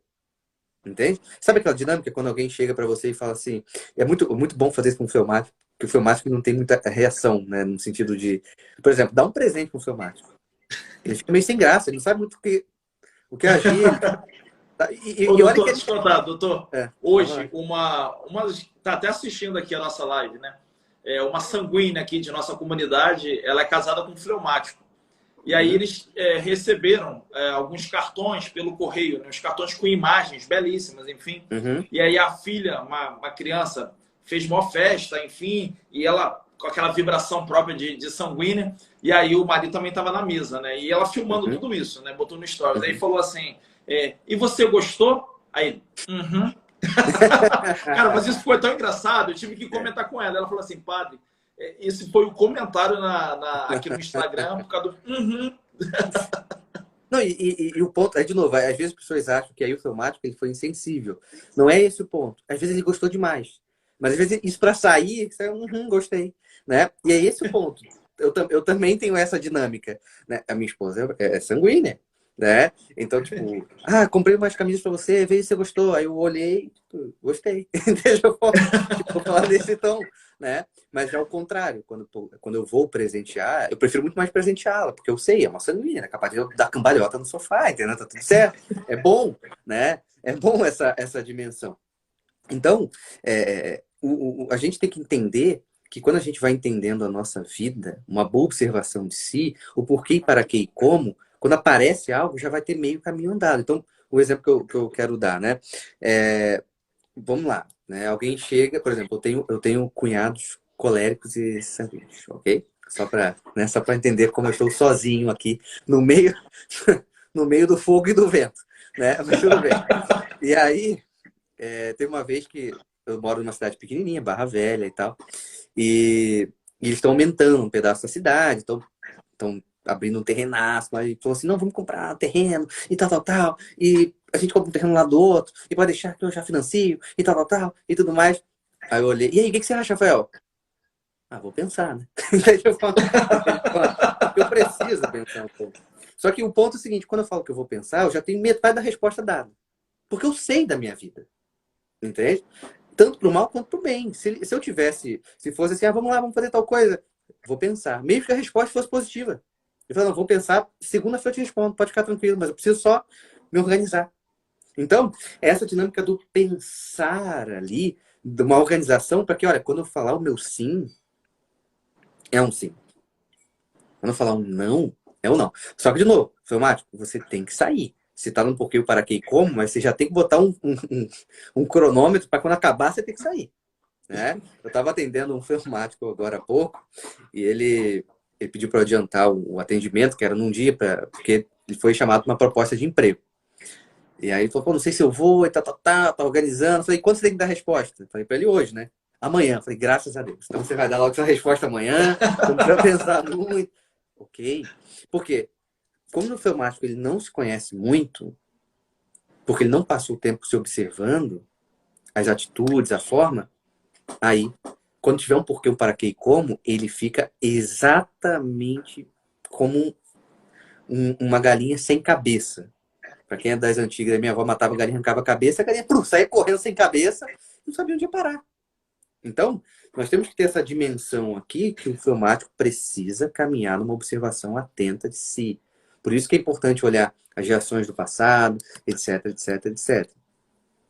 Entende? Sabe aquela dinâmica quando alguém chega para você e fala assim, é muito bom fazer isso com o fleumático, porque o fleumático não tem muita reação, né? No sentido de, por exemplo, dá um presente com o fleumático. Ele fica meio sem graça, ele não sabe muito o que agir. E Ô, olha doutor, que deixa eu contar, doutor. É, Hoje, tá até assistindo aqui a nossa live, né? Uma sanguínea aqui de nossa comunidade, ela é casada com um fleumático. E aí eles receberam alguns cartões pelo correio, né? Uns cartões com imagens belíssimas, enfim. E aí a filha, uma criança, fez uma festa, enfim, e ela com aquela vibração própria de sanguínea. E aí o marido também estava na mesa, né? E ela filmando tudo isso, né? Botou no stories. Aí falou assim, e você gostou? Aí, Cara, mas isso foi tão engraçado, eu tive que comentar com ela. Ela falou assim, padre, esse foi o comentário aqui no Instagram por causa do Não, e o ponto é, de novo, às vezes as pessoas acham que aí o fleumático ele foi insensível. Não é esse o ponto. Às vezes ele gostou demais. Mas às vezes isso para sair, gostei. Né? E é esse o ponto. Eu também tenho essa dinâmica. Né? A minha esposa é sanguínea. Né? Então, tipo, comprei umas camisas para você, vê se você gostou. Aí eu olhei, tipo, gostei. Deixa eu falar desse tom. Né? Mas é o contrário, quando eu vou presentear, eu prefiro muito mais presenteá-la, porque eu sei, é uma sanguínea, é capaz de eu dar cambalhota no sofá, entendeu? Tá tudo certo. É bom, né? É bom essa dimensão. Então, a gente tem que entender que quando a gente vai entendendo a nossa vida, uma boa observação de si, o porquê, para quê e como, quando aparece algo, já vai ter meio caminho andado. Então, o exemplo que eu quero dar, né? Vamos lá, né? Alguém chega, por exemplo, eu tenho cunhados coléricos e sanguíneos, ok? Só para entender como eu estou sozinho aqui no meio no meio do fogo e do vento, né? Mas tudo bem. E aí, teve uma vez que eu moro numa cidade pequenininha, Barra Velha e tal, e eles estão aumentando um pedaço da cidade, estão abrindo um terrenaço, mas ele falou assim, não, vamos comprar terreno e tal, tal, tal, e a gente compra um terreno lá do outro, e pode deixar que eu já financio, e tal, tal, tal, e tudo mais. Aí eu olhei, e aí, o que você acha, Rafael? Ah, vou pensar, né? Eu preciso pensar um pouco. Só que o ponto é o seguinte, quando eu falo que eu vou pensar, eu já tenho metade da resposta dada. Porque eu sei da minha vida. Entende? Tanto pro mal quanto pro bem. Se eu tivesse, se fosse assim, vamos lá, vamos fazer tal coisa, vou pensar. Mesmo que a resposta fosse positiva. Eu falo, não, vou pensar, segunda-feira eu te respondo, pode ficar tranquilo, mas eu preciso só me organizar. Então, essa dinâmica do pensar ali, de uma organização, para que, olha, quando eu falar o meu sim, é um sim. Quando eu falar um não, é um não. Só que, de novo, filmático, você tem que sair. Você tá num porquê, o para que e como, mas você já tem que botar um cronômetro para quando acabar você ter que sair. Né? Eu estava atendendo um filmático agora há pouco e ele pediu para adiantar o atendimento, que era num dia, porque ele foi chamado para uma proposta de emprego. E aí ele falou, pô, não sei se eu vou, e tá organizando. Eu falei, quando você tem que dar resposta? Eu falei para ele hoje, né? Amanhã. Eu falei, graças a Deus. Então você vai dar logo sua resposta amanhã, não precisa pensar muito. Ok. Por quê? Como no filmático ele não se conhece muito, porque ele não passou o tempo se observando, as atitudes, a forma, aí, quando tiver um porquê, um para quê e como, ele fica exatamente como uma galinha sem cabeça. Para quem é das antigas, minha avó matava a galinha, arrancava a cabeça, a galinha saía correndo sem cabeça, não sabia onde ia parar. Então, nós temos que ter essa dimensão aqui que o filmático precisa caminhar numa observação atenta de si. Por isso que é importante olhar as reações do passado, etc, etc, etc.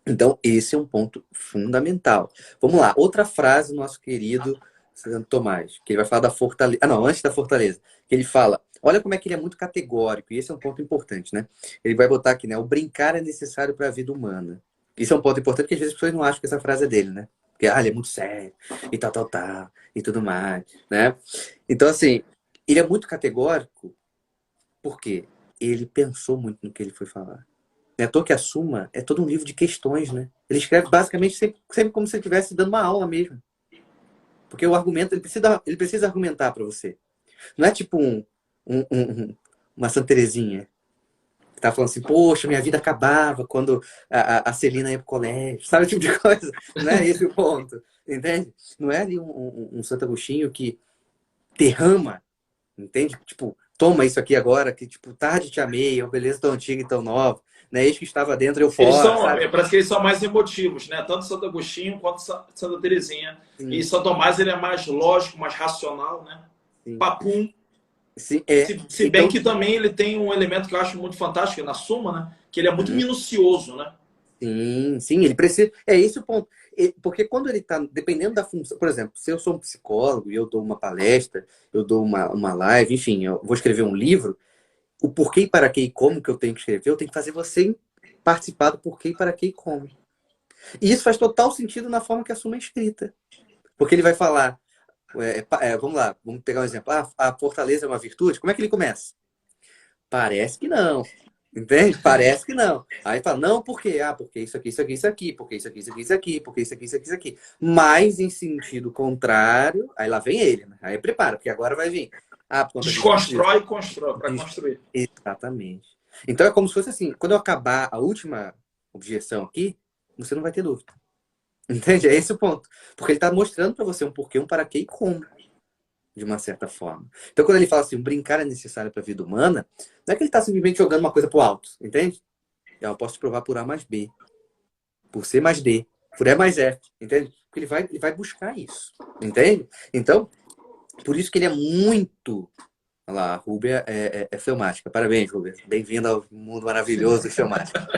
Então, esse é um ponto fundamental. Vamos lá, outra frase do nosso querido Santo Tomás, que ele vai falar da fortaleza. Ah, não, antes da fortaleza. Que ele fala, olha como é que ele é muito categórico, e esse é um ponto importante, né? Ele vai botar aqui, né? O brincar é necessário para a vida humana. Isso é um ponto importante, porque às vezes as pessoas não acham que essa frase é dele, né? Porque, ele é muito sério, e tal, tal, tal, e tudo mais, né? Então, assim, ele é muito categórico, porque ele pensou muito no que ele foi falar. Não é à toa que a Suma é todo um livro de questões, né? Ele escreve basicamente sempre como se ele estivesse dando uma aula mesmo. Porque o argumento, ele precisa argumentar para você. Não é tipo uma Santa Terezinha que tá falando assim, poxa, minha vida acabava quando a Celina ia pro colégio. Sabe o tipo de coisa? Não é esse o ponto. Entende? Não é ali um Santo Agostinho que derrama, entende? Tipo, toma isso aqui agora, que tipo, tarde te amei, é uma beleza tão antiga e tão nova. Né? Eis que estava dentro, eu Eles fora, são, sabe? parece que eles são mais emotivos, né? Tanto Santo Agostinho quanto Santa Terezinha. E Sim, São Tomás ele é mais lógico, mais racional, né? sim. Papum. Sim, é. Se bem Então, que também ele tem um elemento que eu acho muito fantástico na Suma, né? Que ele é muito uhum. minucioso, né? Sim, sim, ele precisa. É esse o ponto. Porque quando ele está, dependendo da função, por exemplo, se eu sou um psicólogo e eu dou uma palestra, eu dou uma live, enfim, eu vou escrever um livro, o porquê, para quê e como que eu tenho que escrever, eu tenho que fazer você participar do porquê, para quê e como. E isso faz total sentido na forma que a suma é escrita. Porque ele vai falar, vamos lá, vamos pegar um exemplo. A fortaleza é uma virtude. Como é que ele começa? Parece que não. Entende? Parece que não. Aí fala, não, por quê? Porque isso aqui, isso aqui, isso aqui, porque isso aqui, isso aqui, isso aqui, porque isso aqui, isso aqui, isso aqui. Mas em sentido contrário, aí lá vem ele, né? Aí prepara, porque agora vai vir. Por conta disso, disso. Desconstrói e constrói para construir. Exatamente. Então é como se fosse assim, quando eu acabar a última objeção aqui, você não vai ter dúvida. Entende? É esse o ponto. Porque ele está mostrando para você um porquê, um para quê e como, de uma certa forma. Então, quando ele fala assim, brincar é necessário para a vida humana, não é que ele está simplesmente jogando uma coisa pro alto, entende? Eu posso te provar por A mais B, por C mais D, por E mais F, entende? Porque ele vai buscar isso, entende? Então, por isso que ele é muito. Olha lá, a Rúbia é filmática. Parabéns, Rúbia. Bem-vinda ao mundo maravilhoso de filmática.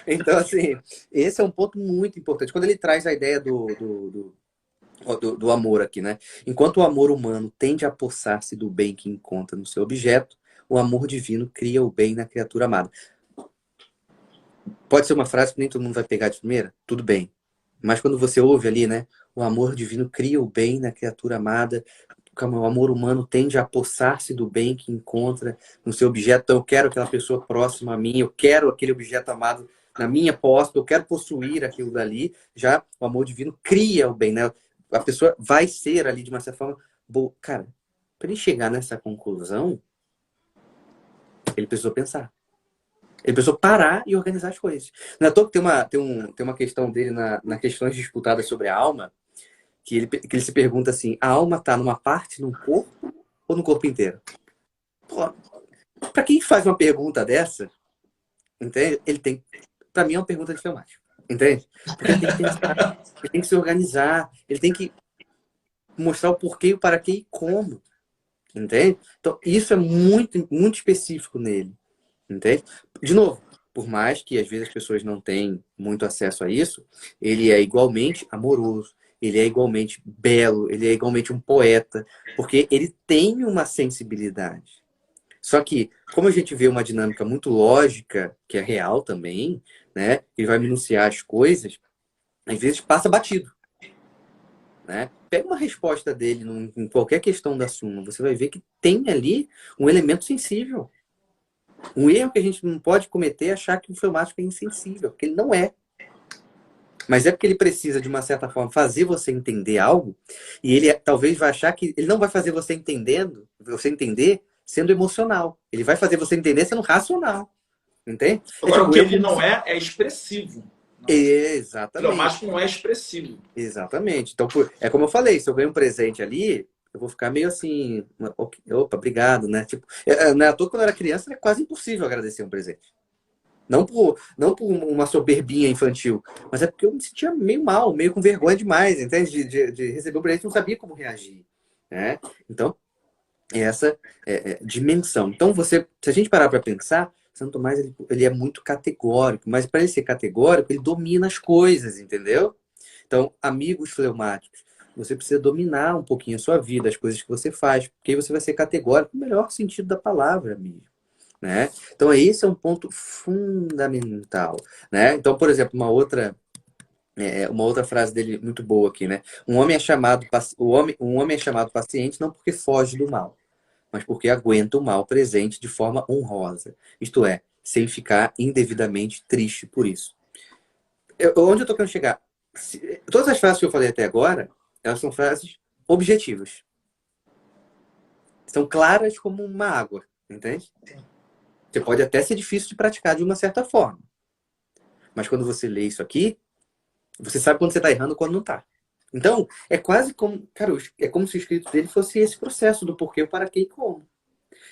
Então, assim, esse é um ponto muito importante. Quando ele traz a ideia do amor aqui, né? Enquanto o amor humano tende a apossar-se do bem que encontra no seu objeto, o amor divino cria o bem na criatura amada. Pode ser uma frase que nem todo mundo vai pegar de primeira? Tudo bem. Mas quando você ouve ali, né? O amor divino cria o bem na criatura amada. O amor humano tende a apossar-se do bem que encontra no seu objeto. Então, eu quero aquela pessoa próxima a mim, eu quero aquele objeto amado na minha posse, eu quero possuir aquilo dali, já o amor divino cria o bem, né? A pessoa vai ser ali, de uma certa forma, boa. Cara, para ele chegar nessa conclusão, ele precisou pensar. Ele precisou parar e organizar as coisas. Não é à toa que tem uma questão dele na questões disputadas sobre a alma, que ele se pergunta assim, a alma está numa parte, num corpo ou no corpo inteiro? Pô, para quem faz uma pergunta dessa, entende? Ele tem, para mim é uma pergunta de filmagem, entende? Porque ele tem que pensar, ele tem que se organizar, ele tem que mostrar o porquê, o para quê e como, entende? Então isso é muito, muito específico nele, entende? De novo, por mais que às vezes as pessoas não tenham muito acesso a isso, ele é igualmente amoroso, ele é igualmente belo, ele é igualmente um poeta, porque ele tem uma sensibilidade. Só que, como a gente vê uma dinâmica muito lógica, que é real também, né? Ele vai minuciar as coisas, às vezes passa batido, né? Pega uma resposta dele em qualquer questão da Suma, você vai ver que tem ali um elemento sensível. Um erro que a gente não pode cometer é achar que o fleumático é insensível, porque ele não é. Mas é porque ele precisa, de uma certa forma, fazer você entender algo, e ele talvez vai achar que ele não vai fazer você entender sendo emocional. Ele vai fazer você entender sendo racional. Entende? É Agora, o tipo, que eu ele como não se... é expressivo. O Exatamente. fleumático não é expressivo. Exatamente. Então, é como eu falei, se eu ganho um presente ali, eu vou ficar meio assim, opa, obrigado, né? Tipo, não é à toa que quando eu era criança era quase impossível agradecer um presente. Não por uma soberbinha infantil, mas é porque eu me sentia meio mal, meio com vergonha demais, entende? De receber um presente e não sabia como reagir, né? Então, essa dimensão. Então, se a gente parar para pensar, Santo Tomás ele é muito categórico, mas para ele ser categórico, ele domina as coisas, entendeu? Então, amigos fleumáticos, você precisa dominar um pouquinho a sua vida, as coisas que você faz, porque aí você vai ser categórico no melhor sentido da palavra, amigo. Né? Então, esse é um ponto fundamental. Né? Então, por exemplo, uma outra frase dele muito boa aqui, né? Um homem é chamado paciente não porque foge do mal, mas porque aguenta o mal presente de forma honrosa. Isto é, sem ficar indevidamente triste por isso. Onde eu estou querendo chegar? Todas as frases que eu falei até agora, elas são frases objetivas. São claras como uma água, entende? Você pode até ser difícil de praticar de uma certa forma. Mas quando você lê isso aqui, você sabe quando você está errando e quando não está. Então, é quase como, cara, é como se o escrito dele fosse esse processo do porquê, o para quê e como.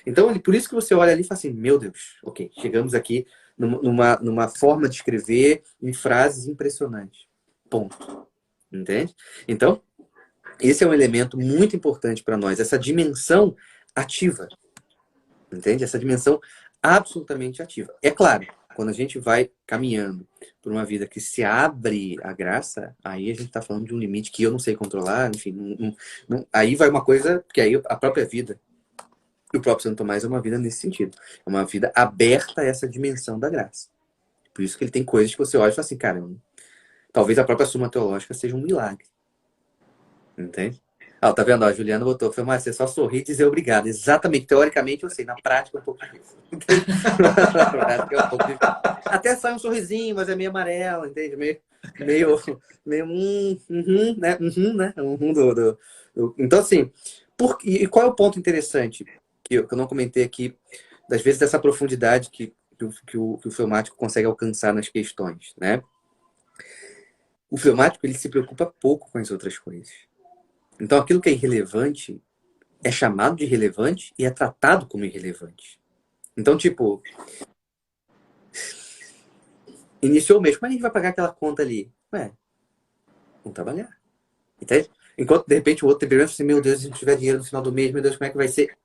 Então, por isso que você olha ali e fala assim, meu Deus, ok, chegamos aqui numa forma de escrever em frases impressionantes. Ponto. Entende? Então, esse é um elemento muito importante para nós, essa dimensão ativa. Entende? Essa dimensão absolutamente ativa. É claro, quando a gente vai caminhando por uma vida que se abre à graça, aí a gente está falando de um limite que eu não sei controlar, enfim, aí vai uma coisa que aí a própria vida, e o próprio Santo Tomás é uma vida nesse sentido. É uma vida aberta a essa dimensão da graça. Por isso que ele tem coisas que você olha e fala assim, cara, talvez a própria Suma Teológica seja um milagre. Entende? Ah, tá vendo? Ó, a Juliana botou, foi, mas você só sorrir e dizer obrigado. Exatamente, teoricamente eu sei, na prática é um pouco difícil. Na prática é um pouco difícil. Até sai um sorrisinho, mas é meio amarelo, entende? Meio né? Né? Então, assim, e qual é o ponto interessante que eu não comentei aqui, das vezes dessa profundidade que o fleumático consegue alcançar nas questões, né? O fleumático, ele se preocupa pouco com as outras coisas. Então, aquilo que é irrelevante é chamado de relevante e é tratado como irrelevante. Então, tipo, iniciou o mês, como é que a gente vai pagar aquela conta ali? Ué, vamos trabalhar. Entende? Enquanto, de repente, o outro tem problema, assim, meu Deus, se não tiver dinheiro no final do mês, meu Deus, como é que vai ser?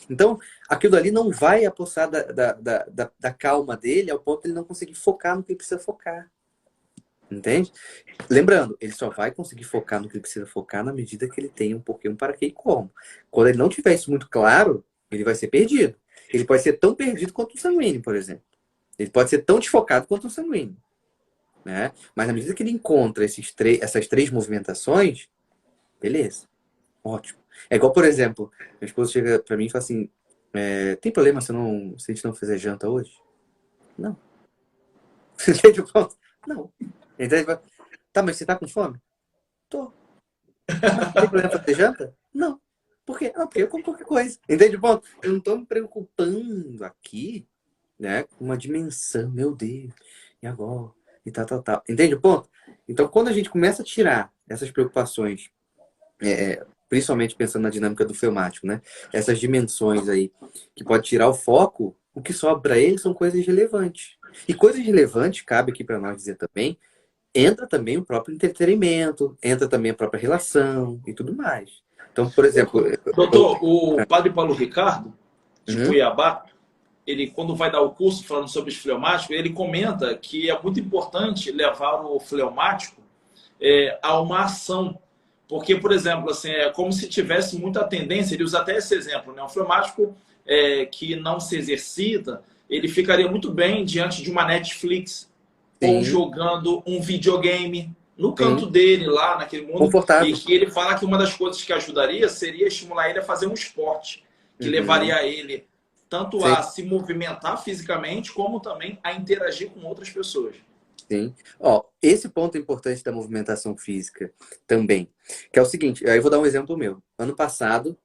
Então, aquilo ali não vai apossar da calma dele ao ponto de ele não conseguir focar no que ele precisa focar. Entende? Lembrando, ele só vai conseguir focar no que ele precisa focar na medida que ele tem um porquê, um para quê e como. Quando ele não tiver isso muito claro, ele vai ser perdido. Ele pode ser tão perdido quanto o sanguíneo, por exemplo. Ele pode ser tão desfocado quanto o sanguíneo. Né? Mas na medida que ele encontra essas três movimentações, beleza, ótimo. É igual, por exemplo, minha esposa chega para mim e fala assim, tem problema se a gente não fizer janta hoje? Não. Entende o ponto? Não. Entende? Tá, mas você tá com fome? Tô. Mas tem problema fazer janta? Não. Por quê? Não, porque eu como qualquer coisa. Entende o ponto? Eu não tô me preocupando aqui, né, com uma dimensão, meu Deus, e agora? E tal, tal, tal. Entende o ponto? Então, quando a gente começa a tirar essas preocupações, principalmente pensando na dinâmica do fleumático, né? Essas dimensões aí, que pode tirar o foco, o que sobra para ele são coisas relevantes. E coisas relevantes, cabe aqui para nós dizer também, entra também o próprio entretenimento, entra também a própria relação e tudo mais. Então, por exemplo, Doutor, o padre Paulo Ricardo, de uhum, Cuiabá, ele, quando vai dar o curso falando sobre os fleumáticos, ele comenta que é muito importante levar o fleumático a uma ação. Porque, por exemplo, assim, é como se tivesse muita tendência, ele usa até esse exemplo, né? Um fleumático que não se exercita, ele ficaria muito bem diante de uma Netflix ou sim, jogando um videogame no canto sim, dele, lá naquele mundo, e confortável. que ele fala que uma das coisas que ajudaria seria estimular ele a fazer um esporte, que Uhum, levaria ele tanto sim, a se movimentar fisicamente, como também a interagir com outras pessoas. sim. Ó, esse ponto é importante da movimentação física também, que é o seguinte, aí eu vou dar um exemplo meu. Ano passado,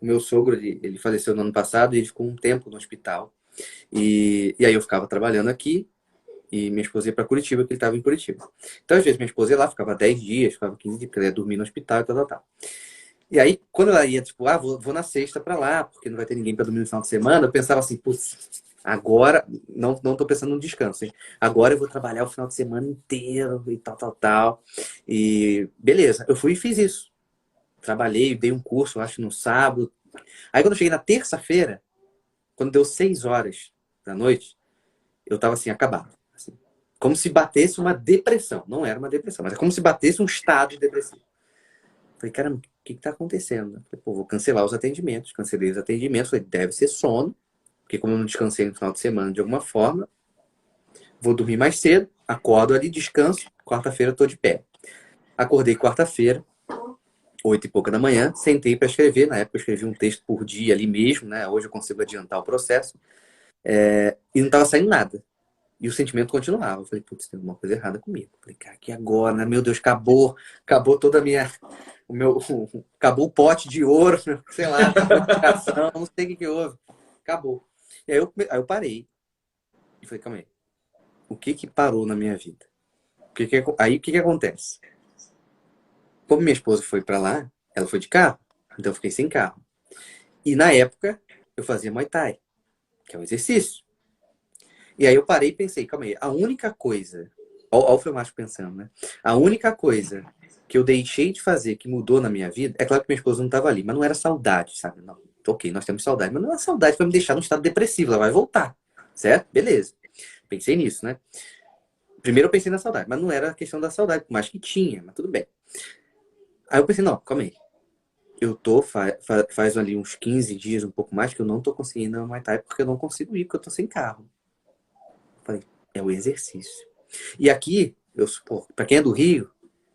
meu sogro, ele faleceu no ano passado e ele ficou um tempo no hospital. E aí eu ficava trabalhando aqui e minha esposa ia para Curitiba, que ele estava em Curitiba. Então, às vezes, minha esposa ia lá, ficava 10 dias, ficava 15 dias, porque ela ia dormir no hospital e tal, tal, tal. E aí, quando ela ia, tipo, vou na sexta para lá, porque não vai ter ninguém para dormir no final de semana, eu pensava assim, putz, agora, não tô pensando no descanso, hein? Agora eu vou trabalhar o final de semana inteiro e tal, tal, tal. E beleza, eu fui e fiz isso. Trabalhei, dei um curso, acho, no sábado. Aí, quando eu cheguei na terça-feira, quando deu 6 horas da noite, eu tava assim, acabado. Assim, como se batesse uma depressão. Não era uma depressão, mas é como se batesse um estado depressivo. Falei, cara, o que que tá acontecendo? Falei, pô, vou cancelar os atendimentos. Cancelei os atendimentos. Falei, deve ser sono, porque como eu não descansei no final de semana de alguma forma, vou dormir mais cedo, acordo ali, descanso. Quarta-feira eu tô de pé. Acordei quarta-feira, 8 e pouca da manhã, sentei para escrever. Na época eu escrevi um texto por dia ali mesmo, né? Hoje eu consigo adiantar o processo. E não tava saindo nada. E o sentimento continuava. Eu falei, putz, tem alguma coisa errada comigo. Eu falei, cara, que agora, né? Meu Deus, acabou toda a minha, o meu, acabou o pote de ouro, sei lá, acabou a inspiração, não sei o que que houve. Acabou. E aí eu parei e falei, calma aí, o que que parou na minha vida? Aí o que que acontece? Como minha esposa foi pra lá, ela foi de carro, então eu fiquei sem carro. E na época eu fazia Muay Thai, que é um exercício. E aí eu parei e pensei, calma aí, a única coisa, olha o filmático pensando, né? A única coisa que eu deixei de fazer que mudou na minha vida, é claro que minha esposa não estava ali, mas não era saudade, sabe? Não, ok, nós temos saudade, mas não é saudade para me deixar num estado depressivo, ela vai voltar, certo? Beleza. Pensei nisso, né? Primeiro eu pensei na saudade, mas não era a questão da saudade, por mais que tinha, mas tudo bem. Aí eu pensei, não, calma aí. Eu tô, faz ali uns 15 dias, um pouco mais, que eu não tô conseguindo ir no Muay Thai porque eu não consigo ir, porque eu tô sem carro. Falei, é o exercício. E aqui, para quem é do Rio,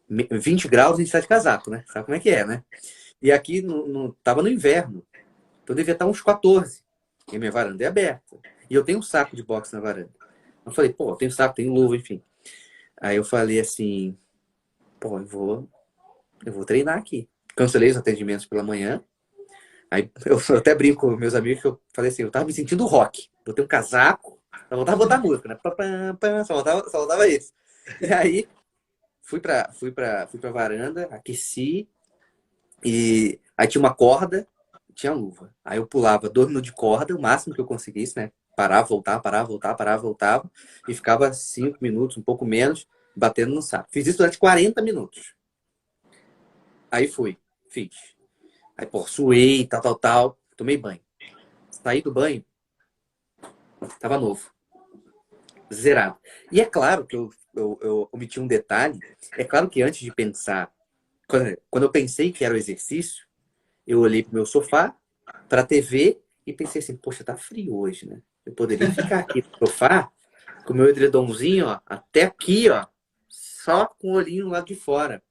20 graus a gente está de casaco, né? Sabe como é que é, né? E aqui tava no inverno, então devia estar uns 14. E a minha varanda é aberta. E eu tenho um saco de boxe na varanda. Eu falei, pô, eu tenho saco, tenho luva, enfim. Aí eu falei assim, pô, eu vou treinar aqui. Cancelei os atendimentos pela manhã. Aí eu até brinco com meus amigos que eu falei assim, eu tava me sentindo rock. Botei um casaco, só voltava a botar música, né? Só voltava isso. E aí fui pra varanda, aqueci e aí tinha uma corda, tinha luva. Aí eu pulava 2 minutos de corda, o máximo que eu conseguisse, né? Parava, voltava, parava, voltava, parava, voltava. E ficava 5 minutos, um pouco menos, batendo no saco. Fiz isso durante 40 minutos. Aí fiz. Aí, pô, suei, tal, tal, tal. Tomei banho. Saí do banho, tava novo. Zerado. E é claro que eu omiti um detalhe. É claro que antes de pensar, quando eu pensei que era o exercício, eu olhei pro meu sofá, pra TV e pensei assim, poxa, tá frio hoje, né? Eu poderia ficar aqui no sofá com o meu edredomzinho, ó, até aqui, ó, só com o olhinho lá de fora.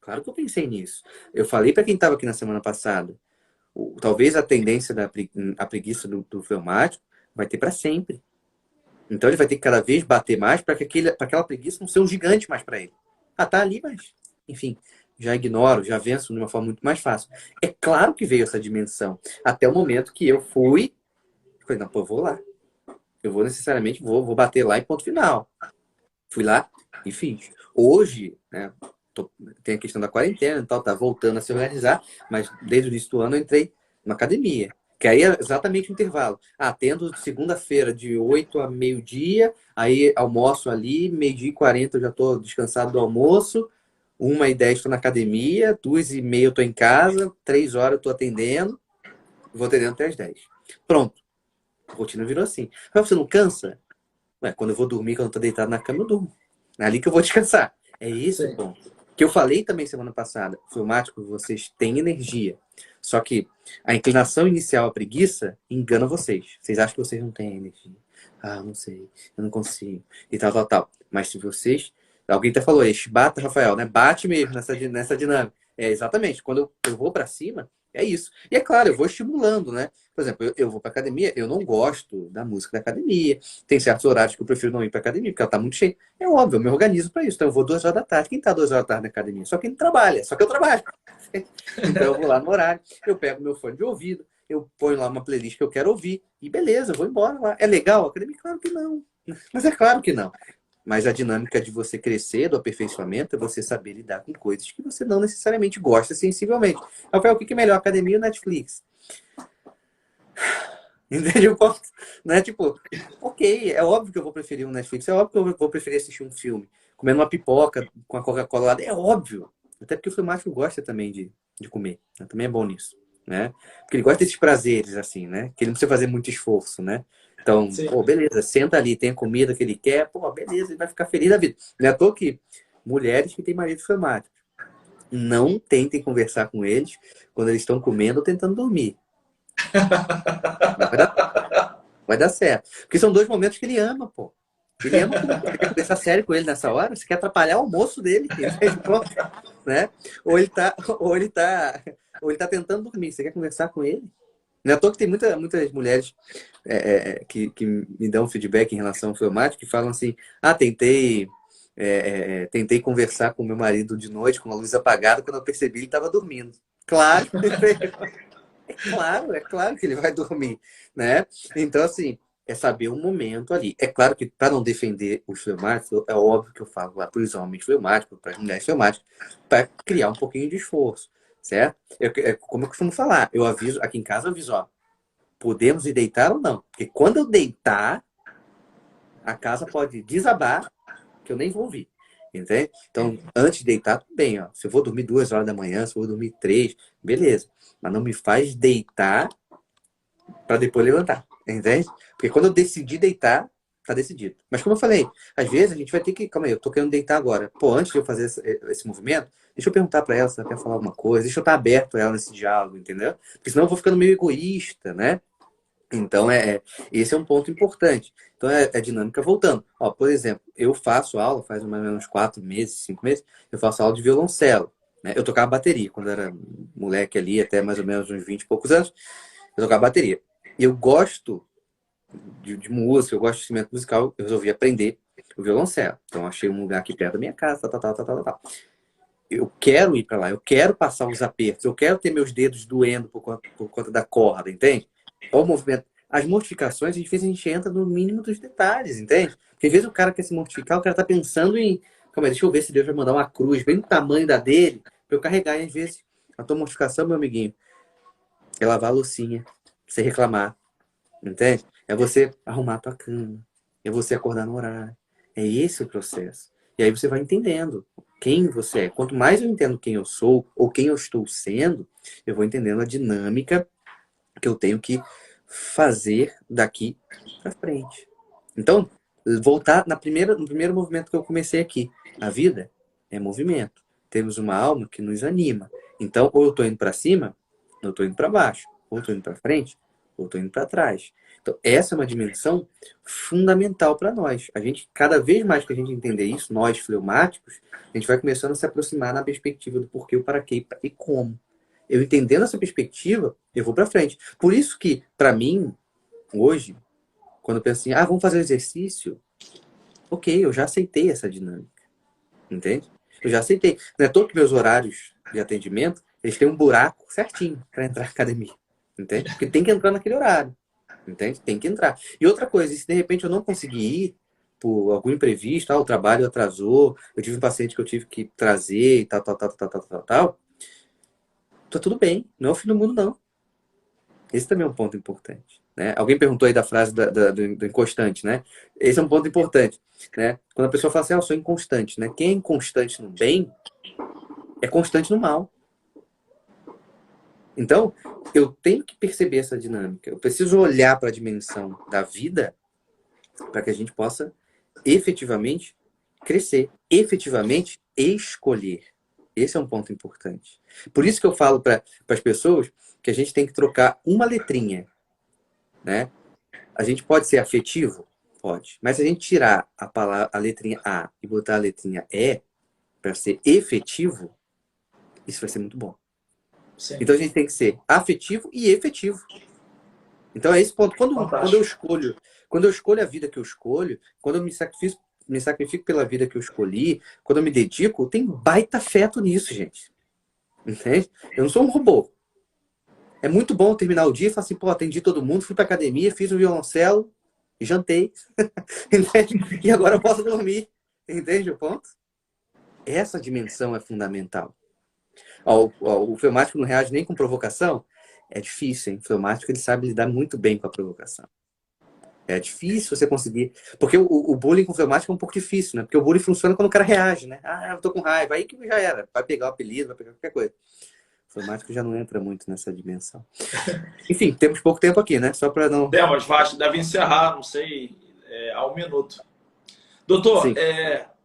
Claro que eu pensei nisso. Eu falei pra quem tava aqui na semana passada, talvez a tendência a preguiça do fleumático vai ter pra sempre. Então ele vai ter que cada vez bater mais para que aquela preguiça não seja um gigante mais para ele. Ah, tá ali, mas enfim, já ignoro, já venço de uma forma muito mais fácil. É claro que veio essa dimensão. Até o momento que eu falei, não, pô, eu vou lá. Eu vou necessariamente, vou bater lá e ponto final. Fui lá e fiz. Hoje, né, tem a questão da quarentena e tal, tá voltando a se organizar, mas desde o início do ano eu entrei numa academia. Que aí é exatamente o intervalo. Ah, tendo segunda-feira de 8 a meio-dia, aí almoço ali, meio-dia e 40 eu já tô descansado do almoço, 1h10 estou na academia, 2h30 eu tô em casa, 3 horas eu tô atendendo, vou atendendo até as 10. Pronto. A rotina virou assim. Mas você não cansa? Ué, quando eu vou dormir, quando eu tô deitado na cama, eu durmo. É ali que eu vou descansar. É esse o Sim. ponto. Que eu falei também semana passada. Fleumático, vocês têm energia. Só que a inclinação inicial à preguiça engana vocês. Vocês acham que vocês não têm energia. Ah, não sei. Eu não consigo. E tal, tal, tal. Mas se vocês... Alguém até falou, bata, Rafael, né? Bate mesmo nessa dinâmica. É, exatamente. Quando eu vou para cima, é isso. E é claro, eu vou estimulando, né? Por exemplo, eu vou para academia, eu não gosto da música da academia. Tem certos horários que eu prefiro não ir para academia, porque ela tá muito cheia. É óbvio, eu me organizo para isso. Então eu vou 2 horas da tarde. Quem tá 2 horas da tarde na academia? Só quem trabalha, só que eu trabalho. Então eu vou lá no horário, eu pego meu fone de ouvido, eu ponho lá uma playlist que eu quero ouvir e beleza, eu vou embora lá. É legal a academia? Claro que não. Mas é claro que não. Mas a dinâmica de você crescer, do aperfeiçoamento, é você saber lidar com coisas que você não necessariamente gosta sensivelmente. Rafael, o que é melhor, academia ou Netflix? Entende o ponto? Né? Tipo, ok, é óbvio que eu vou preferir um Netflix, é óbvio que eu vou preferir assistir um filme, comendo uma pipoca com a Coca-Cola lá, é óbvio. Até porque o filmático gosta também de comer, né? Também é bom nisso, né? Porque ele gosta desses prazeres, assim, né? Que ele não precisa fazer muito esforço, né? Então, Sim. pô, beleza, senta ali, tem a comida que ele quer, pô, beleza, ele vai ficar feliz da vida. Não é à toa que mulheres que têm marido filmático, não tentem conversar com eles quando eles estão comendo ou tentando dormir. Não vai dar Vai dar certo. Porque são 2 momentos que ele ama, pô. Ele ama comer. Você quer conversar sério com ele nessa hora? Você quer atrapalhar o almoço dele, entende? Pronto, né? Ou ele tá, ou ele tá, ou ele tá tentando dormir. Você quer conversar com ele? Não é à toa que tem muitas mulheres que me dão feedback em relação ao fleumático que falam assim: ah, tentei conversar com meu marido de noite com a luz apagada, quando eu percebi ele estava dormindo. Claro, é claro que ele vai dormir, né? Então, assim, é saber o momento ali. É claro que, para não defender os fleumáticos, é óbvio que eu falo lá para os homens fleumáticos, para as mulheres fleumáticas, para criar um pouquinho de esforço, certo? Como eu costumo falar, eu aviso, aqui em casa eu aviso, ó, podemos ir deitar ou não? Porque quando eu deitar, a casa pode desabar, que eu nem vou ouvir. Entende? Então, antes de deitar, tudo bem, ó. Se eu vou dormir 2 horas da manhã, se eu vou dormir 3, beleza. Mas não me faz deitar para depois levantar, entende? Porque quando eu decidi deitar, tá decidido. Mas como eu falei, às vezes a gente vai ter que, calma aí, eu tô querendo deitar agora. Pô, antes de eu fazer esse movimento, deixa eu perguntar para ela se ela quer falar alguma coisa, deixa eu estar aberto a ela nesse diálogo, entendeu? Porque senão eu vou ficando meio egoísta, né? Então, esse é um ponto importante. Então, é dinâmica voltando. Ó, por exemplo, eu faço aula, faz mais ou menos 4 meses, 5 meses, eu faço aula de violoncelo. Né? Eu tocava bateria quando era moleque ali, até mais ou menos uns 20 e poucos anos, eu tocava bateria. E eu gosto de música, eu gosto de instrumento musical, eu resolvi aprender o violoncelo. Então, achei um lugar aqui perto da minha casa, tal, tal, tal, tal, tal. Eu quero ir para lá, eu quero passar os apertos, eu quero ter meus dedos doendo por conta da corda, entende? Olha o movimento. As mortificações, às vezes a gente entra no mínimo dos detalhes, entende? Porque às vezes o cara quer se mortificar, o cara tá pensando em. Calma aí, deixa eu ver se Deus vai mandar uma cruz bem do tamanho da dele, para eu carregar. E às vezes a tua mortificação, meu amiguinho, é lavar a loucinha, você reclamar, entende? É você arrumar a tua cama, é você acordar no horário. É esse o processo. E aí você vai entendendo quem você é. Quanto mais eu entendo quem eu sou ou quem eu estou sendo, eu vou entendendo a dinâmica que eu tenho que fazer daqui para frente. Então, voltar no primeiro movimento que eu comecei aqui. A vida é movimento. Temos uma alma que nos anima. Então, ou eu estou indo para cima, ou eu estou indo para baixo. Ou eu estou indo para frente, ou eu estou indo para trás. Então, essa é uma dimensão fundamental para nós. A gente, cada vez mais que a gente entender isso, nós fleumáticos, a gente vai começando a se aproximar na perspectiva do porquê, o para quê e como. Eu entendendo essa perspectiva, eu vou para frente. Por isso que, para mim, hoje, quando eu penso assim, ah, vamos fazer um exercício, ok, eu já aceitei essa dinâmica, entende? Eu já aceitei. Não é todo que meus horários de atendimento, eles têm um buraco certinho para entrar na academia, entende? Porque tem que entrar naquele horário, entende? Tem que entrar. E outra coisa, se de repente eu não conseguir ir por algum imprevisto, o trabalho atrasou, eu tive um paciente que eu tive que trazer e tal, tá tudo bem, não é o fim do mundo, não. Esse também é um ponto importante. Né? Alguém perguntou aí da frase do inconstante, né? Esse é um ponto importante. Né? Quando a pessoa fala assim, ah, eu sou inconstante, né? Quem é inconstante no bem é constante no mal. Então, eu tenho que perceber essa dinâmica. Eu preciso olhar para a dimensão da vida para que a gente possa efetivamente crescer, efetivamente escolher. Esse é um ponto importante. Por isso que eu falo para as pessoas que a gente tem que trocar uma letrinha, né? A gente pode ser afetivo? Pode. Mas se a gente tirar a letrinha A e botar a letrinha E para ser efetivo, isso vai ser muito bom. Sim. Então a gente tem que ser afetivo e efetivo. Então é esse ponto. Quando eu escolho a vida que eu escolho, quando eu me sacrifico pela vida que eu escolhi, quando eu me dedico, tem baita afeto nisso, gente. Entende? Eu não sou um robô. É muito bom terminar o dia e falar assim, pô, atendi todo mundo, fui pra academia, fiz um violoncelo, jantei. Entende? E agora eu posso dormir. Entende o ponto? Essa dimensão é fundamental. O fleumático não reage nem com provocação. É difícil, hein? O fleumático ele sabe lidar muito bem com a provocação. É difícil você conseguir. Porque o bullying com o fleumático é um pouco difícil, né? Porque o bullying funciona quando o cara reage, né? Ah, eu tô com raiva. Aí que já era. Vai pegar o apelido, vai pegar qualquer coisa. O fleumático já não entra muito nessa dimensão. Enfim, temos pouco tempo aqui, né? Só para não. Temos, Vasco, deve encerrar, não sei, a 1 minuto. Doutor,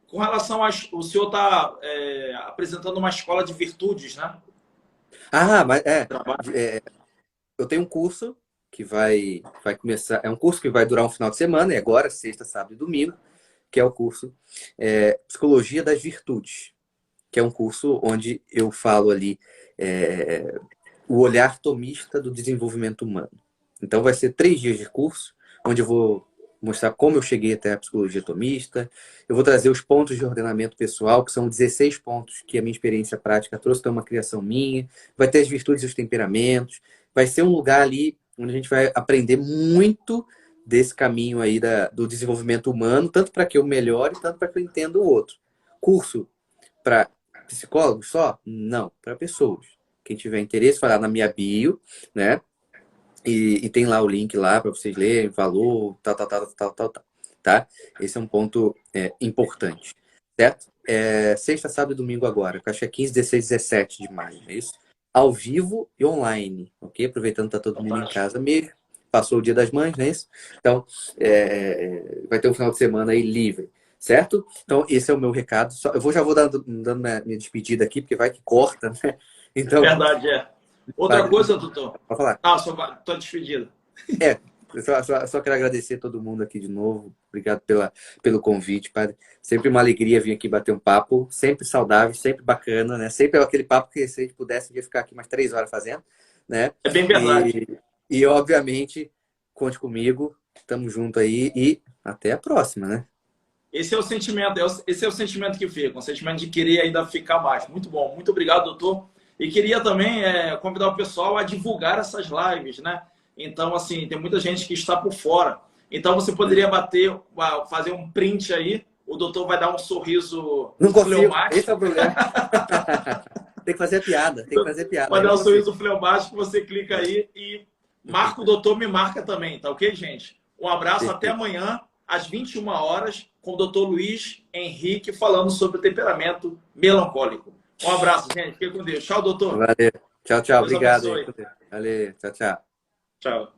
com relação a. O senhor está apresentando uma escola de virtudes, né? Ah, mas eu tenho um curso que vai começar. É um curso que vai durar um final de semana, e agora, sexta, sábado e domingo, que é o curso Psicologia das Virtudes, que é um curso onde eu falo ali o olhar tomista do desenvolvimento humano. Então, vai ser 3 dias de curso, onde eu vou mostrar como eu cheguei até a psicologia tomista. Eu vou trazer os pontos de ordenamento pessoal, que são 16 pontos que a minha experiência prática trouxe para uma criação minha. Vai ter as virtudes e os temperamentos. Vai ser um lugar ali onde a gente vai aprender muito desse caminho aí do desenvolvimento humano, tanto para que eu melhore, tanto para que eu entenda o outro. Curso para psicólogos só? Não, para pessoas. Quem tiver interesse, vai lá na minha bio, né? E tem lá o link lá para vocês lerem, valor, tá? Esse é um ponto importante, certo? Sexta, sábado e domingo agora, que acho que é 15, 16, 17 de maio, é isso? Ao vivo e online, ok? Aproveitando que tá todo mundo em casa mesmo. Passou o Dia das Mães, não é isso? Então, vai ter um final de semana aí livre, certo? Então, esse é o meu recado. Já vou dando minha despedida aqui, porque vai que corta, né? Então, verdade, Outra coisa, doutor. Pode falar. Estou despedido. Eu só quero agradecer todo mundo aqui de novo. Obrigado pelo convite, padre. Sempre uma alegria vir aqui bater um papo. Sempre saudável, sempre bacana, né? Sempre aquele papo que se a gente pudesse, ia ficar aqui mais 3 horas fazendo, né? É bem verdade. E obviamente, conte comigo. Tamo junto aí e até a próxima, né? Esse é o sentimento que fica. O sentimento de querer ainda ficar mais. Muito bom. Muito obrigado, doutor. E queria também convidar o pessoal a divulgar essas lives, né? Então, assim, tem muita gente que está por fora. Então, você poderia fazer um print aí. O doutor vai dar um sorriso fleumático. Esse é o problema. Tem que fazer piada. Vai dar um sorriso fleumático, você clica aí e marca o doutor, me marca também, tá ok, gente? Um abraço, até amanhã, às 21 horas, com o doutor Luiz Henrique, falando sobre o temperamento melancólico. Um abraço, gente. Fique com Deus. Tchau, doutor. Valeu. Tchau. Deus Obrigado. abençoe. Valeu. Tchau. Tchau.